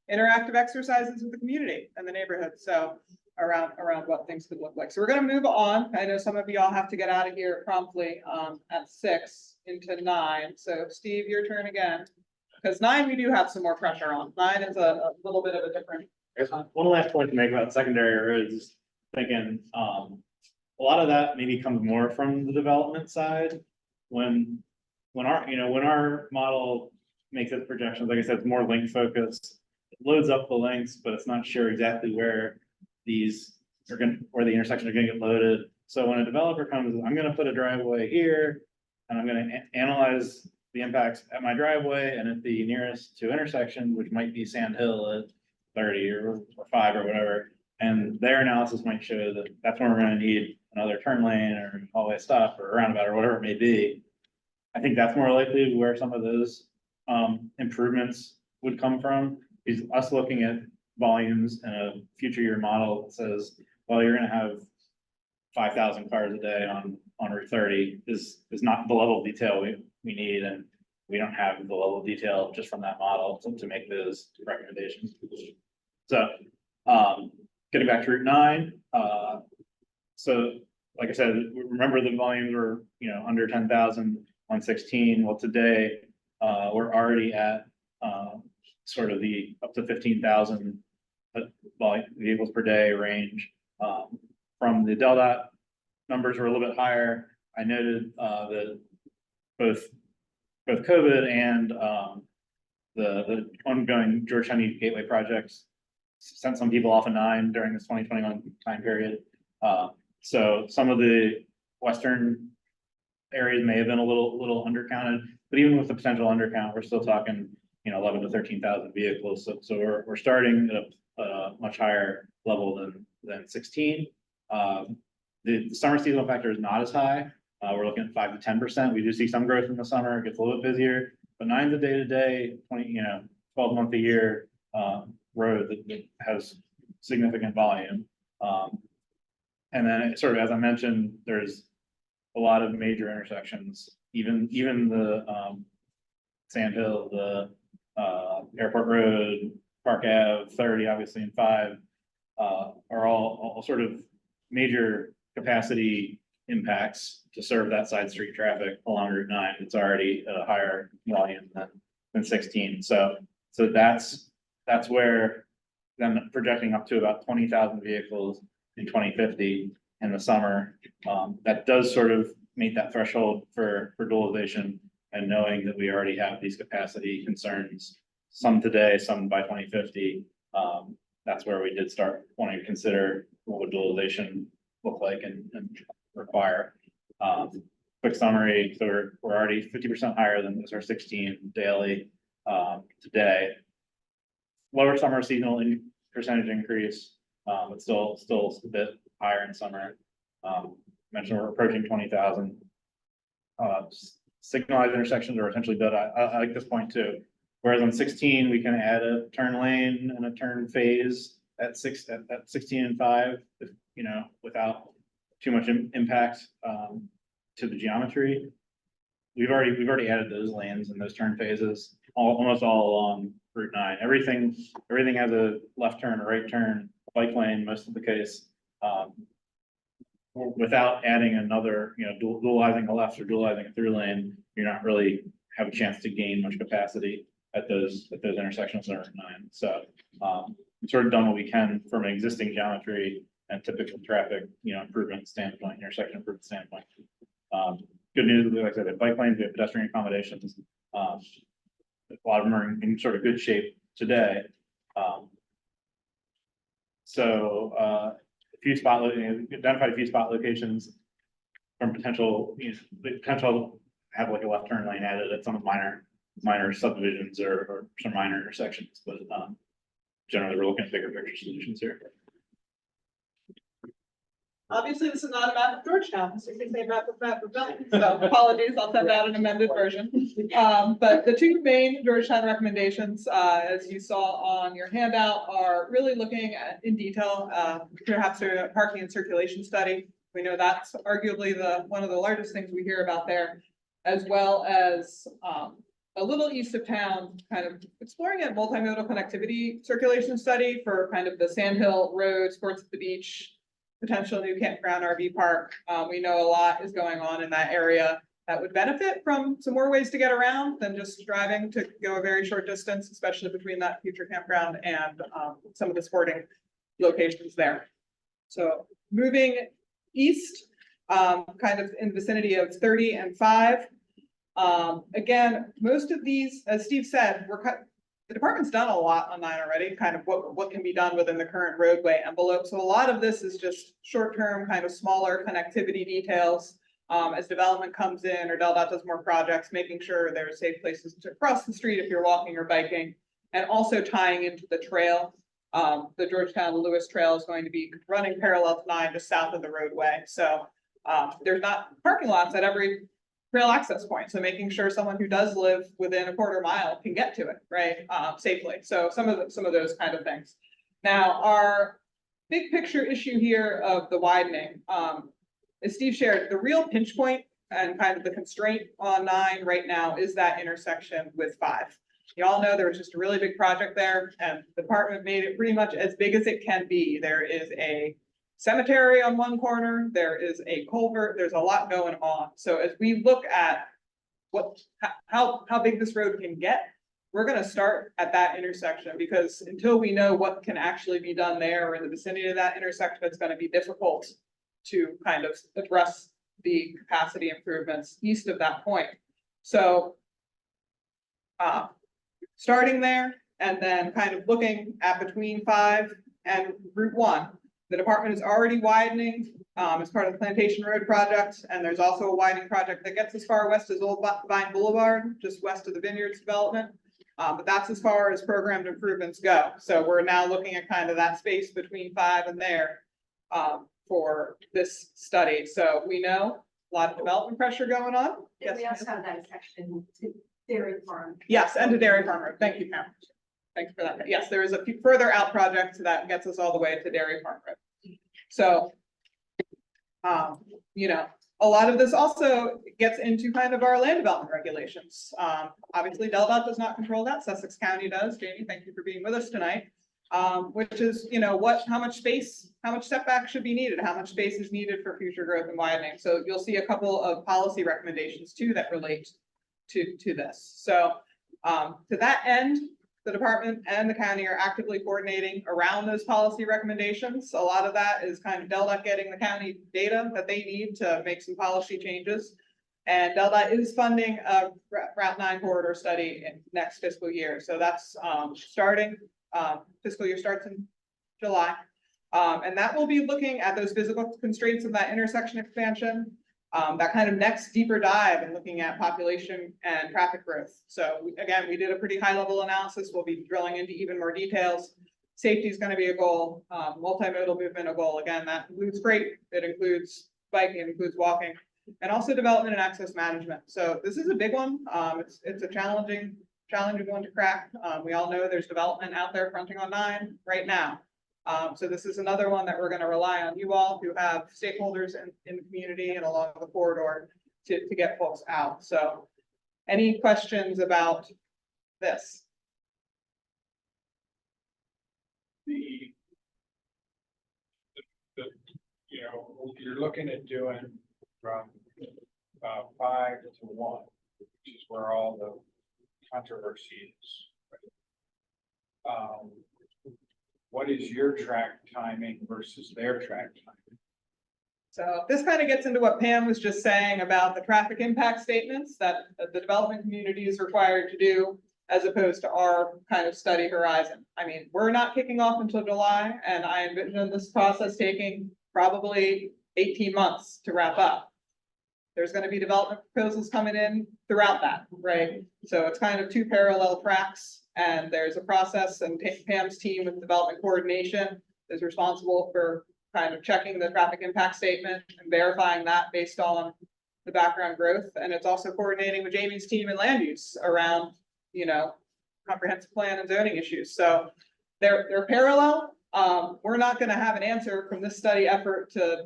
interactive exercises with the community and the neighborhood. So around what things could look like. So we're gonna move on. I know some of y'all have to get out of here promptly at 6 into 9. So Steve, your turn again. Because 9, we do have some more pressure on. 9 is a little bit of a different. One last point to make about secondary roads, thinking, a lot of that maybe comes more from the development side. When our model makes its projections, like I said, it's more link focused. It loads up the links, but it's not sure exactly where where the intersections are gonna get loaded. So when a developer comes, I'm gonna put a driveway here, and I'm gonna analyze the impacts at my driveway and at the nearest two intersections, which might be Sand Hill at 30 or 5 or whatever. And their analysis might show that that's when we're gonna need another turn lane or hallway stop or roundabout or whatever it may be. I think that's more likely where some of those improvements would come from, is us looking at volumes in a future year model that says, well, you're gonna have 5,000 cars a day on Route 30 is not the level of detail we need, and we don't have the level of detail just from that model to make those recommendations. So getting back to Route 9, so like I said, remember the volumes were, you know, under 10,000 on 16. Well, today we're already at sort of the up to 15,000 vehicles per day range. From the DelDOT numbers were a little bit higher. I noted that both COVID and the ongoing George County Gateway projects sent some people off a 9 during this 2021 time period. So some of the western areas may have been a little undercounted, but even with the potential undercount, we're still talking, you know, 11 to 13,000 vehicles. So we're starting at a much higher level than 16. The summer seasonal factor is not as high. We're looking at 5 to 10%. We do see some growth in the summer. It gets a little bit busier, but 9's a day-to-day, 12 month a year road that has significant volume. And then sort of, as I mentioned, there's a lot of major intersections, even the Sand Hill, the Airport Road, Park Ave, 30, obviously, and 5 are all sort of major capacity impacts to serve that side street traffic along Route 9. It's already at a higher volume than 16. So that's where then projecting up to about 20,000 vehicles in 2050 in the summer. That does sort of meet that threshold for dualization, and knowing that we already have these capacity concerns, some today, some by 2050. That's where we did start wanting to consider what would dualization look like and require. Quick summary, so we're already 50% higher than our 16 daily today. Lower summer seasonal percentage increase, but still a bit higher in summer. Mentioned we're approaching 20,000. Signalized intersections are essentially built. I like this point too. Whereas on 16, we can add a turn lane and a turn phase at 16 and 5, if, you know, without too much impact to the geometry. We've already added those lanes and those turn phases almost all along Route 9. Everything has a left turn, a right turn, bike lane, most of the case. without adding another, dualizing a left or dualizing a through lane, you're not really have a chance to gain much capacity at those intersections of Route 9. So, we've sort of done what we can from an existing geometry and typical traffic, improvement standpoint, intersection improvement standpoint. Good news, like I said, we have bike lanes, we have pedestrian accommodations. A lot of them are in sort of good shape today. Identified a few spot locations from potential, potential have like a left turn lane added at some minor subdivisions or some minor intersections, but generally we're looking at bigger picture solutions here. Obviously, this is not a map of Georgetown, this is a map of Belton, so apologies, I'll send out an amended version. But the two main Georgetown recommendations, as you saw on your handout, are really looking at in detail, perhaps a parking and circulation study. We know that's arguably one of the largest things we hear about there, as well as a little east of town, kind of exploring a multimodal connectivity circulation study for kind of the Sandhill Road, Sports at the Beach, potential new campground RV park. We know a lot is going on in that area that would benefit from some more ways to get around than just driving to go a very short distance, especially between that future campground and some of the sporting locations there. So moving east, kind of in the vicinity of 30 and 5. Again, most of these, as Steve said, the department's done a lot on 9 already, kind of what can be done within the current roadway envelope. So a lot of this is just short-term, kind of smaller connectivity details. As development comes in or DelDOT does more projects, making sure there are safe places to cross the street if you're walking or biking, and also tying into the trail. The Georgetown to Lewis Trail is going to be running parallel to 9 just south of the roadway. So there's not parking lots at every trail access point. So making sure someone who does live within a quarter mile can get to it, right, safely. So some of those kind of things. Now, our big picture issue here of the widening, as Steve shared, the real pinch point and kind of the constraint on 9 right now is that intersection with 5. You all know there was just a really big project there, and the department made it pretty much as big as it can be. There is a cemetery on one corner, there is a culvert, there's a lot going on. So as we look at how big this road can get, we're gonna start at that intersection, because until we know what can actually be done there or in the vicinity of that intersection, it's gonna be difficult to kind of address the capacity improvements east of that point. So starting there and then kind of looking at between 5 and Route 1. The department is already widening as part of the Plantation Road project, and there's also a widening project that gets as far west as Old Vine Boulevard, just west of the Vineyards development. But that's as far as programmed improvements go. So we're now looking at kind of that space between 5 and there for this study. So we know a lot of development pressure going on. And we also have that section to Dairy Farm. Yes, and to Dairy Farm Road. Thank you, Pam. Thanks for that. Yes, there is a few further out projects that gets us all the way to Dairy Farm Road. So, a lot of this also gets into kind of our land development regulations. Obviously, DelDOT does not control that. Sussex County does. Jamie, thank you for being with us tonight. Which is, how much space, how much setback should be needed, how much space is needed for future growth and widening. So you'll see a couple of policy recommendations too that relate to this. So to that end, the department and the county are actively coordinating around those policy recommendations. A lot of that is kind of DelDOT getting the county data that they need to make some policy changes. And DelDOT is funding a Route 9 corridor study in next fiscal year. So that's starting, fiscal year starts in July. And that will be looking at those physical constraints of that intersection expansion. That kind of next deeper dive and looking at population and traffic growth. So again, we did a pretty high level analysis. We'll be drilling into even more details. Safety is going to be a goal, multimodal movement a goal. Again, that includes freight, it includes biking, it includes walking, and also development and access management. So this is a big one. It's a challenging one to crack. We all know there's development out there fronting on 9 right now. So this is another one that we're going to rely on you all who have stakeholders in the community and along the corridor to get folks out. So any questions about this? you know, you're looking at doing from 5 to 1, which is where all the controversy is. What is your track timing versus their track timing? So this kind of gets into what Pam was just saying about the traffic impact statements that the development community is required to do, as opposed to our kind of study horizon. I mean, we're not kicking off until July, and I envision this process taking probably 18 months to wrap up. There's going to be development proposals coming in throughout that, right? So it's kind of two parallel tracks, and there's a process, and Pam's team with development coordination is responsible for kind of checking the traffic impact statement and verifying that based on the background growth. And it's also coordinating with Jamie's team in land use around, you know, comprehensive plan and zoning issues. So they're parallel. We're not going to have an answer from this study effort to,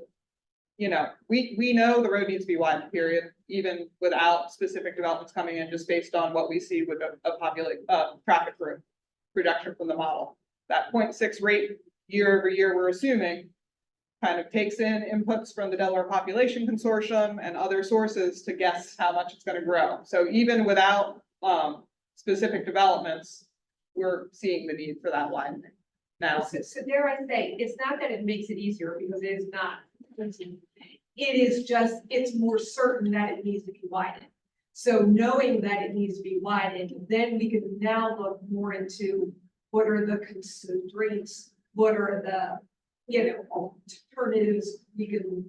you know, we know the road needs to be widened, period, even without specific developments coming in, just based on what we see with a traffic growth projection from the model. That 0.6 rate year over year, we're assuming, kind of takes in inputs from the Delaware Population Consortium and other sources to guess how much it's going to grow. So even without specific developments, we're seeing the need for that widening now. So dare I say, it's not that it makes it easier, because it is not. It is just, it's more certain that it needs to be widened. So knowing that it needs to be widened, then we can now look more into what are the constraints, what are the, you know, alternatives we can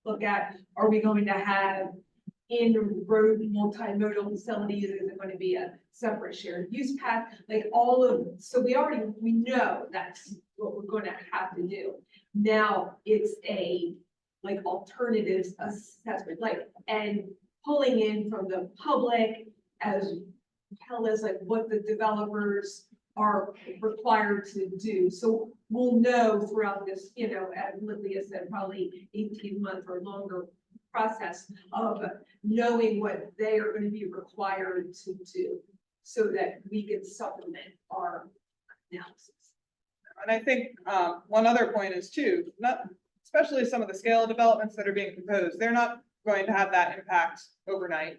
look at. Are we going to have in-road multimodal facilities? Is it going to be a separate shared use path? Like all of, so we know that's what we're going to have to do. Now it's a like alternatives assessment, like, and pulling in from the public as well as like what the developers are required to do. So we'll know throughout this, you know, as Lydia said, probably 18-month or longer process of knowing what they are going to be required to do so that we can supplement our analysis. And I think one other point is too, not especially some of the scale developments that are being proposed, they're not going to have that impact overnight.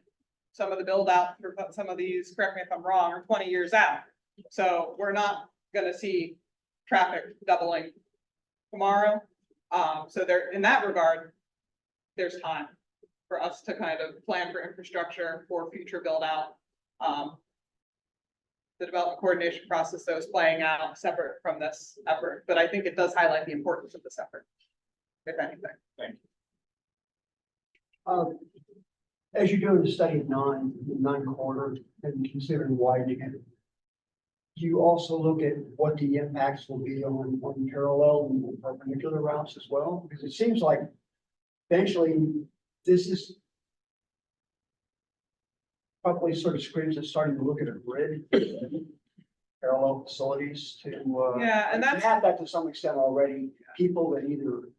Some of the build out for some of these, correct me if I'm wrong, are 20 years out. So we're not going to see traffic doubling tomorrow. So there, in that regard, there's time for us to kind of plan for infrastructure for future build out. The development coordination process that was playing out separate from this effort, but I think it does highlight the importance of this effort, if anything. Thank Um, as you're doing the study of nine quarter and considering widening it, you also look at what the impacts will be on parallel and perpendicular routes as well? Because it seems like eventually this is probably sort of screams at starting to look at a grid, parallel facilities to, Yeah, and we that's, have that to some extent already. People that either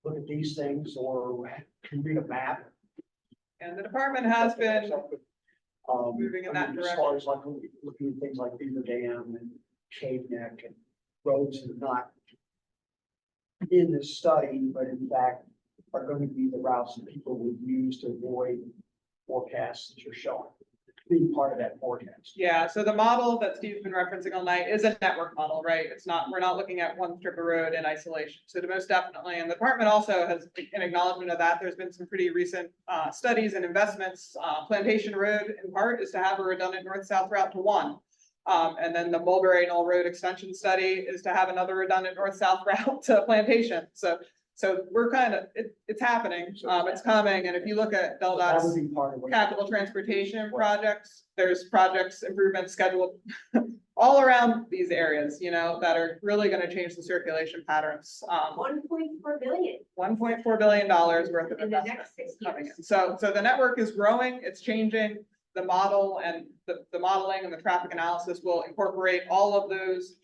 look at these things or can read a map. and the department has been moving in that As direction. far as like looking at things like Beaver Dam and Cave Neck and roads that are not in this study, but in fact are going to be the routes that people would use to avoid forecasts that you're showing, being part of that forecast. Yeah, so the model that Steve's been referencing all night is a network model, right? It's not, we're not looking at one strip of road in isolation. So the most definitely, and the department also has an acknowledgement of that. There's been some pretty recent studies and investments. Plantation Road in part is to have a redundant north-south route to one. And then the Mulberry Knoll Road extension study is to have another redundant north-south route to Plantation. So we're kind of, it's happening, it's coming. And if you look at That DelDOT's would be part of what. capital transportation projects, there's projects, improvements scheduled all around these areas, you know, that are really gonna change the circulation patterns. 1.4 billion $1.4 billion worth of in the investment next 6 coming years. in. So the network is growing, it's changing. The model and the modeling and the traffic analysis will incorporate all of those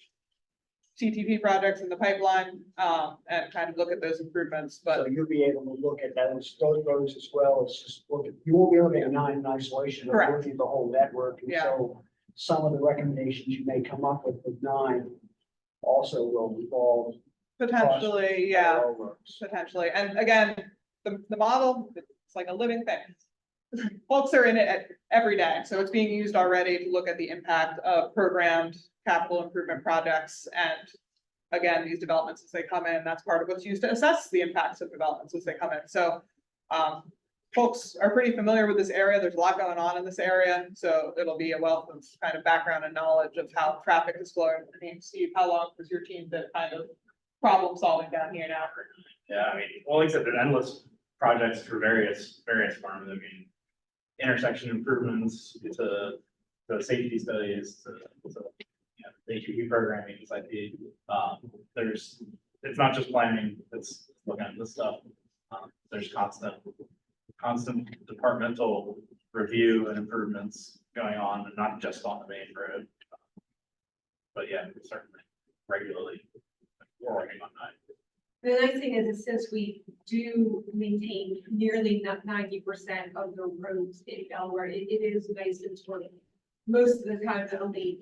CTP projects in the pipeline, and kind of look at those improvements, but So you'll be able to look at those roads as well as just look at, you won't be looking at nine in isolation, but Correct. looking at the whole network. And Yeah. so some of the recommendations you may come up with nine also will involve Potentially, yeah, All works. potentially. And again, the model, it's like a living thing. Folks are in it every day, so it's being used already to look at the impact of programmed capital improvement projects. And again, these developments as they come in, that's part of what's used to assess the impacts of developments as they come in. So folks are pretty familiar with this area. There's a lot going on in this area, so it'll be a wealth of kind of background and knowledge of how traffic is flowing. I mean, Steve, how long was your team been kind of problem solving down here now? Yeah, I mean, well, like I said, there's endless projects for various firms. I mean, intersection improvements to the safety studies to the HUD programming, it's like it's not just planning, it's looking at this stuff. There's constant departmental review and improvements going on, and not just on the main road. But yeah, certainly regularly we're working on that. The nice thing is since we do maintain nearly 90% of the roads in Delaware, it is nice and sort of most of the time the only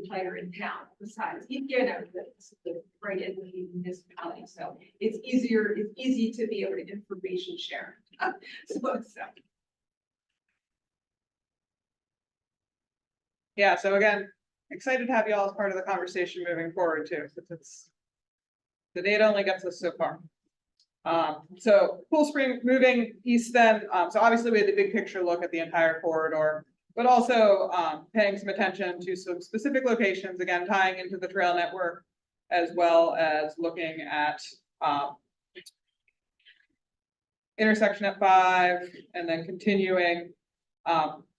player in town besides, the right in the municipality. So it's easy to be able to information share. Yeah, so again, excited to have you all as part of the conversation moving forward too, because it's the data only gets us so far. So Cool Spring moving east then, so obviously we had the big picture look at the entire corridor, but also paying some attention to some specific locations, again, tying into the trail network, as well as looking at intersection at 5 and then continuing.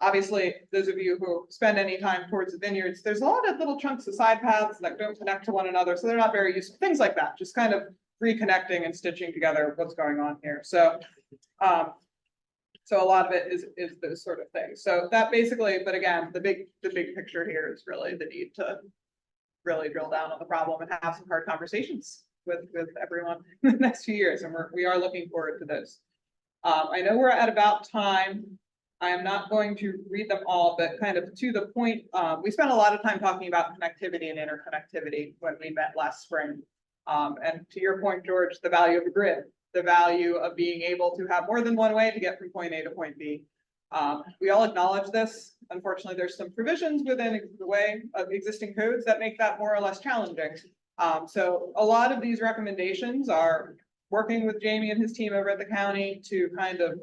Obviously, those of you who spend any time towards the vineyards, there's a lot of little chunks of side paths that don't connect to one another, so they're not very useful. Things like that, just kind of reconnecting and stitching together what's going on here. So, so a lot of it is those sort of things. So that basically, but again, the big picture here is really the need to really drill down on the problem and have some hard conversations with everyone in the next few years, and we are looking forward to this. I know we're at about time. I am not going to read them all, but kind of to the point, we spent a lot of time talking about connectivity and interconnectivity when we met last spring. And to your point, George, the value of the grid, the value of being able to have more than one way to get from point A to point B. We all acknowledge this. Unfortunately, there's some provisions within the way of existing codes that make that more or less challenging. So a lot of these recommendations are working with Jamie and his team over at the county to kind of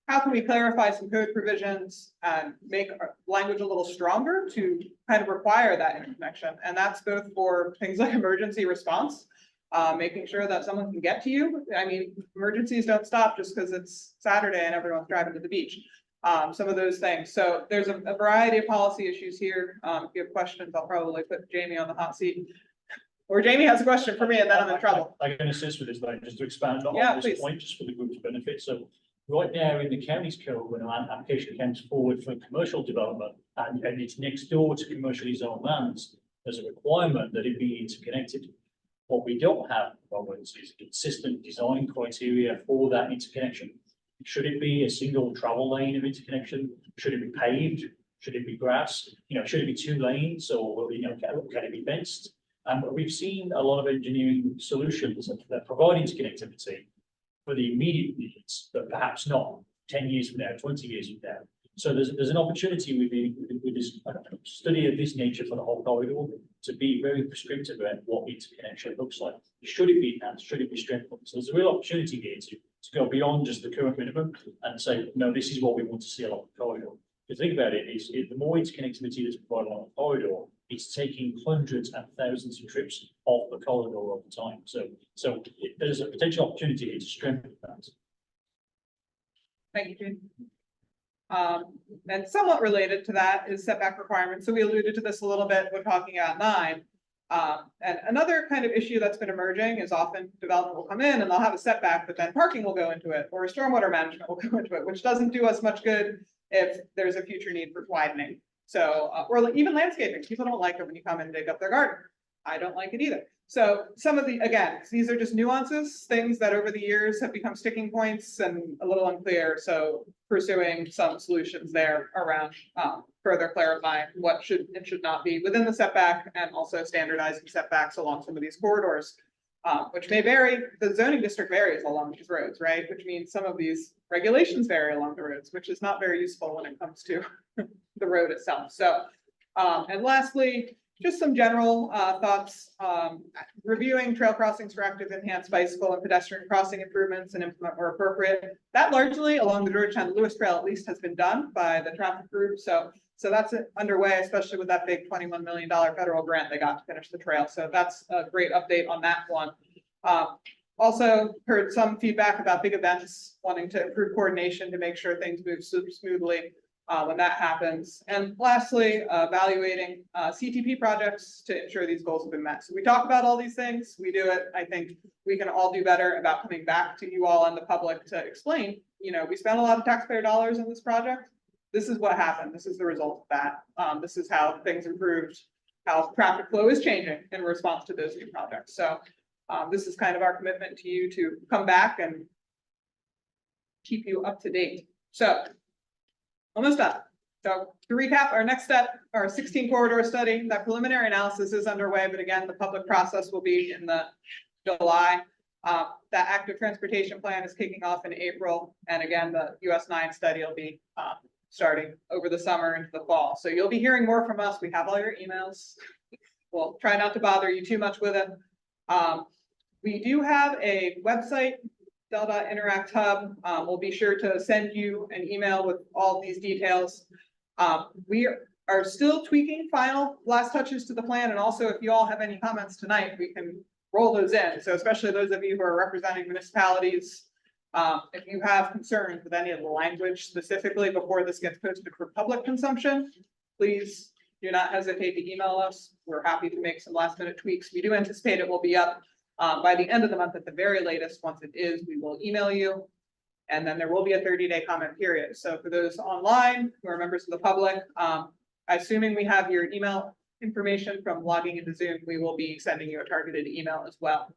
how can we clarify some code provisions and make our language a little stronger to kind of require that interconnection? And that's both for things like emergency response, making sure that someone can get to you. I mean, emergencies don't stop just because it's Saturday and everyone's driving to the beach. Some of those things. So there's a variety of policy issues here. If you have questions, I'll probably put Jamie on the hot seat. Or Jamie has a question for me and then I'm in trouble. I can assist with this, but just to expand on Yeah, this please. point, just for the group's benefit. So right now in the county's code, when an application comes forward for commercial development and it's next door to commercially zoned lands, there's a requirement that it be interconnected. What we don't have, is a consistent design criteria for that interconnection. Should it be a single travel lane of interconnection? Should it be paved? Should it be grass? Should it be 2 lanes, or can it be fenced? We've seen a lot of engineering solutions that provide interconnectivity for the immediate needs, but perhaps not 10 years from now, 20 years from now. So there's an opportunity with this study of this nature for the whole corridor to be very prescriptive about what interconnection looks like. Should it be enhanced? Should it be strengthened? So there's a real opportunity here to go beyond just the current minimum and say, no, this is what we want to see along the corridor. If you think about it, the more interconnectivity that's provided along the corridor, it's taking hundreds and thousands of trips off the corridor over time. So there's a potential opportunity here to strengthen that. Thank you, Jane. And somewhat related to that is setback requirements. So we alluded to this a little bit when talking about 9. And another kind of issue that's been emerging is often development will come in and they'll have a setback, but then parking will go into it, or stormwater management will go into it, which doesn't do us much good if there's a future need for widening. So, or even landscaping. People don't like it when you come and dig up their garden. I don't like it either. So some of again, these are just nuances, things that over the years have become sticking points and a little unclear. So pursuing some solutions there around further clarifying what should and should not be within the setback, and also standardizing setbacks along some of these corridors. which may vary, the zoning district varies along these roads, right? Which means some of these regulations vary along the roads, which is not very useful when it comes to the road itself. So, and lastly, just some general thoughts, reviewing trail crossings for active enhanced bicycle and pedestrian crossing improvements and implement where appropriate. That largely along the Georgetown Lewis Trail at least has been done by the traffic group. So that's underway, especially with that big $21 million federal grant they got to finish the trail. So that's a great update on that one. Also heard some feedback about big events, wanting to improve coordination to make sure things move smoothly when that happens. And lastly, evaluating CTP projects to ensure these goals have been met. So we talk about all these things, we do it. I think we can all do better about coming back to you all and the public to explain, we spent a lot of taxpayer dollars on this project. This is what happened. This is the result of that. This is how things improved, how traffic flow is changing in response to those new projects. So this is kind of our commitment to you to come back and keep you up to date. So almost done. So to recap, our next step, our 16 corridor study, that preliminary analysis is underway, but again, the public process will be in the July. That active transportation plan is kicking off in April. And again, the US 9 study will be starting over the summer into the fall. So you'll be hearing more from us. We have all your emails. We'll try not to bother you too much with it. We do have a website, Del.Dot Interact Hub. We'll be sure to send you an email with all these details. We are still tweaking final last touches to the plan. And also, if you all have any comments tonight, we can roll those in. So especially those of you who are representing municipalities, if you have concerns with any of the language specifically before this gets posted for public consumption, please do not hesitate to email us. We're happy to make some last minute tweaks. We do anticipate it will be up by the end of the month at the very latest. Once it is, we will email you. And then there will be a 30-day comment period. So for those online who are members of the public, assuming we have your email information from logging into Zoom, we will be sending you a targeted email as well.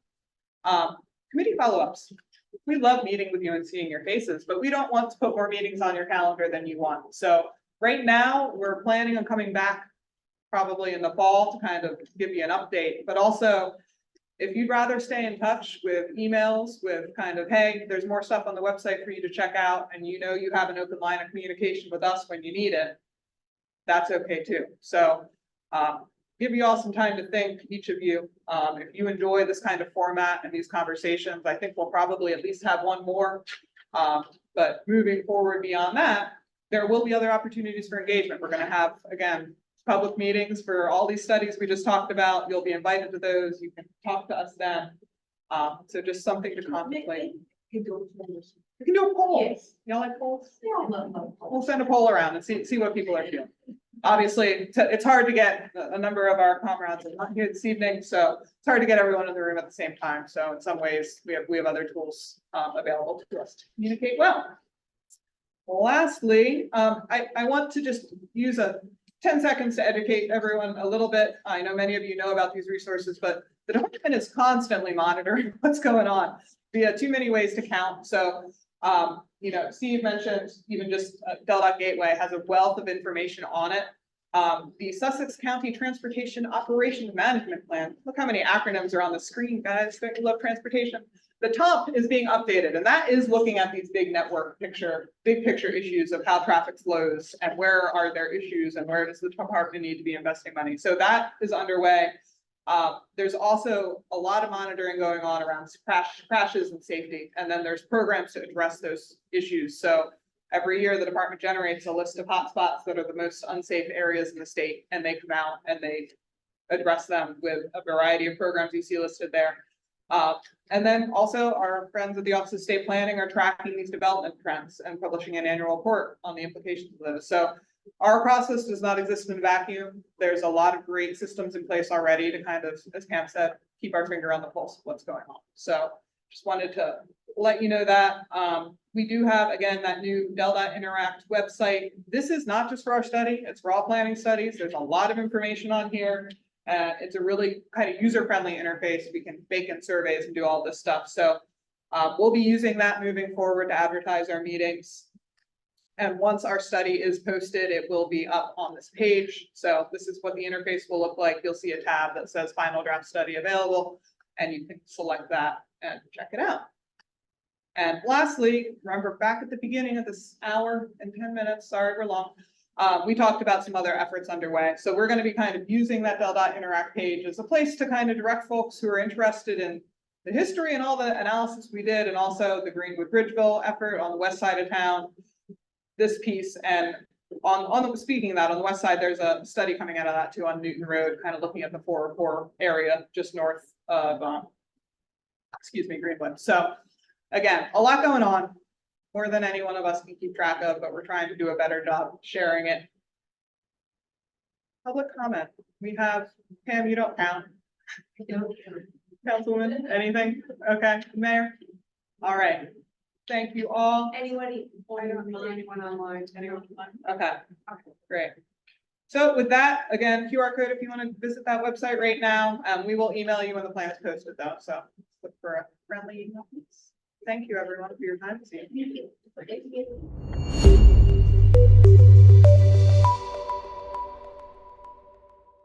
Committee follow-ups. We love meeting with you and seeing your faces, but we don't want to put more meetings on your calendar than you want. So right now, we're planning on coming back probably in the fall to kind of give you an update, but also if you'd rather stay in touch with emails with kind of, hey, there's more stuff on the website for you to check out, and you have an open line of communication with us when you need it, that's okay too. So give you all some time to think, each of you. If you enjoy this kind of format and these conversations, I think we'll probably at least have one more. But moving forward beyond that, there will be other opportunities for engagement. We're going to have, again, public meetings for all these studies we just talked about. You'll be invited to those. You can talk to us then. So just something to contemplate. We can do a poll. Yes. Y'all like polls? Yeah, I love polls. We'll send a poll around and see what people are feeling. Obviously, it's hard to get a number of our comrades are not here this evening, so it's hard to get everyone in the room at the same time. So in some ways, we have other tools available to us to communicate well. Lastly, I want to just use 10 seconds to educate everyone a little bit. I know many of you know about these resources, but the department is constantly monitoring what's going on via too many ways to count. So, Steve mentioned even just Del.Dot Gateway has a wealth of information on it. The Sussex County Transportation Operations Management Plan. Look how many acronyms are on the screen, guys. Don't you love transportation? The TOP is being updated, and that is looking at these big big picture issues of how traffic flows and where are there issues and where does the department need to be investing money. So that is underway. There's also a lot of monitoring going on around crashes and safety, and then there's programs to address those issues. So every year the department generates a list of hotspots that are the most unsafe areas in the state, and they come out and they address them with a variety of programs you see listed there. And then also our friends at the Office of State Planning are tracking these development trends and publishing an annual report on the implications of those. So our process does not exist in a vacuum. There's a lot of great systems in place already to kind of, as Pam said, keep our finger on the pulse of what's going on. So just wanted to let you know that. We do have, again, that new Del.Dot Interact website. This is not just for our study, it's for all planning studies. There's a lot of information on here. It's a really kind of user-friendly interface. We can bake in surveys and do all this stuff. So we'll be using that moving forward to advertise our meetings. And once our study is posted, it will be up on this page. So this is what the interface will look like. You'll see a tab that says final draft study available. and you can select that and check it out. And lastly, remember back at the beginning of this hour and 10 minutes, sorry, we're long. We talked about some other efforts underway. So we're going to be kind of using that Del Dot Interact page as a place to kind of direct folks who are interested in the history and all the analysis we did, and also the Greenwood Bridgeville effort on the west side of town, this piece. And speaking of that, on the west side, there's a study coming out of that too on Newton Road, kind of looking at the 404 area just north of, Greenwood. So again, a lot going on, more than any one of us can keep track of, but we're trying to do a better job sharing it. Public comment. We have, Pam, you don't count. Councilwoman, anything? Okay, Mayor? All right. Thank you all. Anybody? Anyone online, anyone online? Okay, great. So with that, again, QR code, if you want to visit that website right now, we will email you when the plan is posted though, so look for a friendly email. Thank you everyone for your time this evening. Thank you.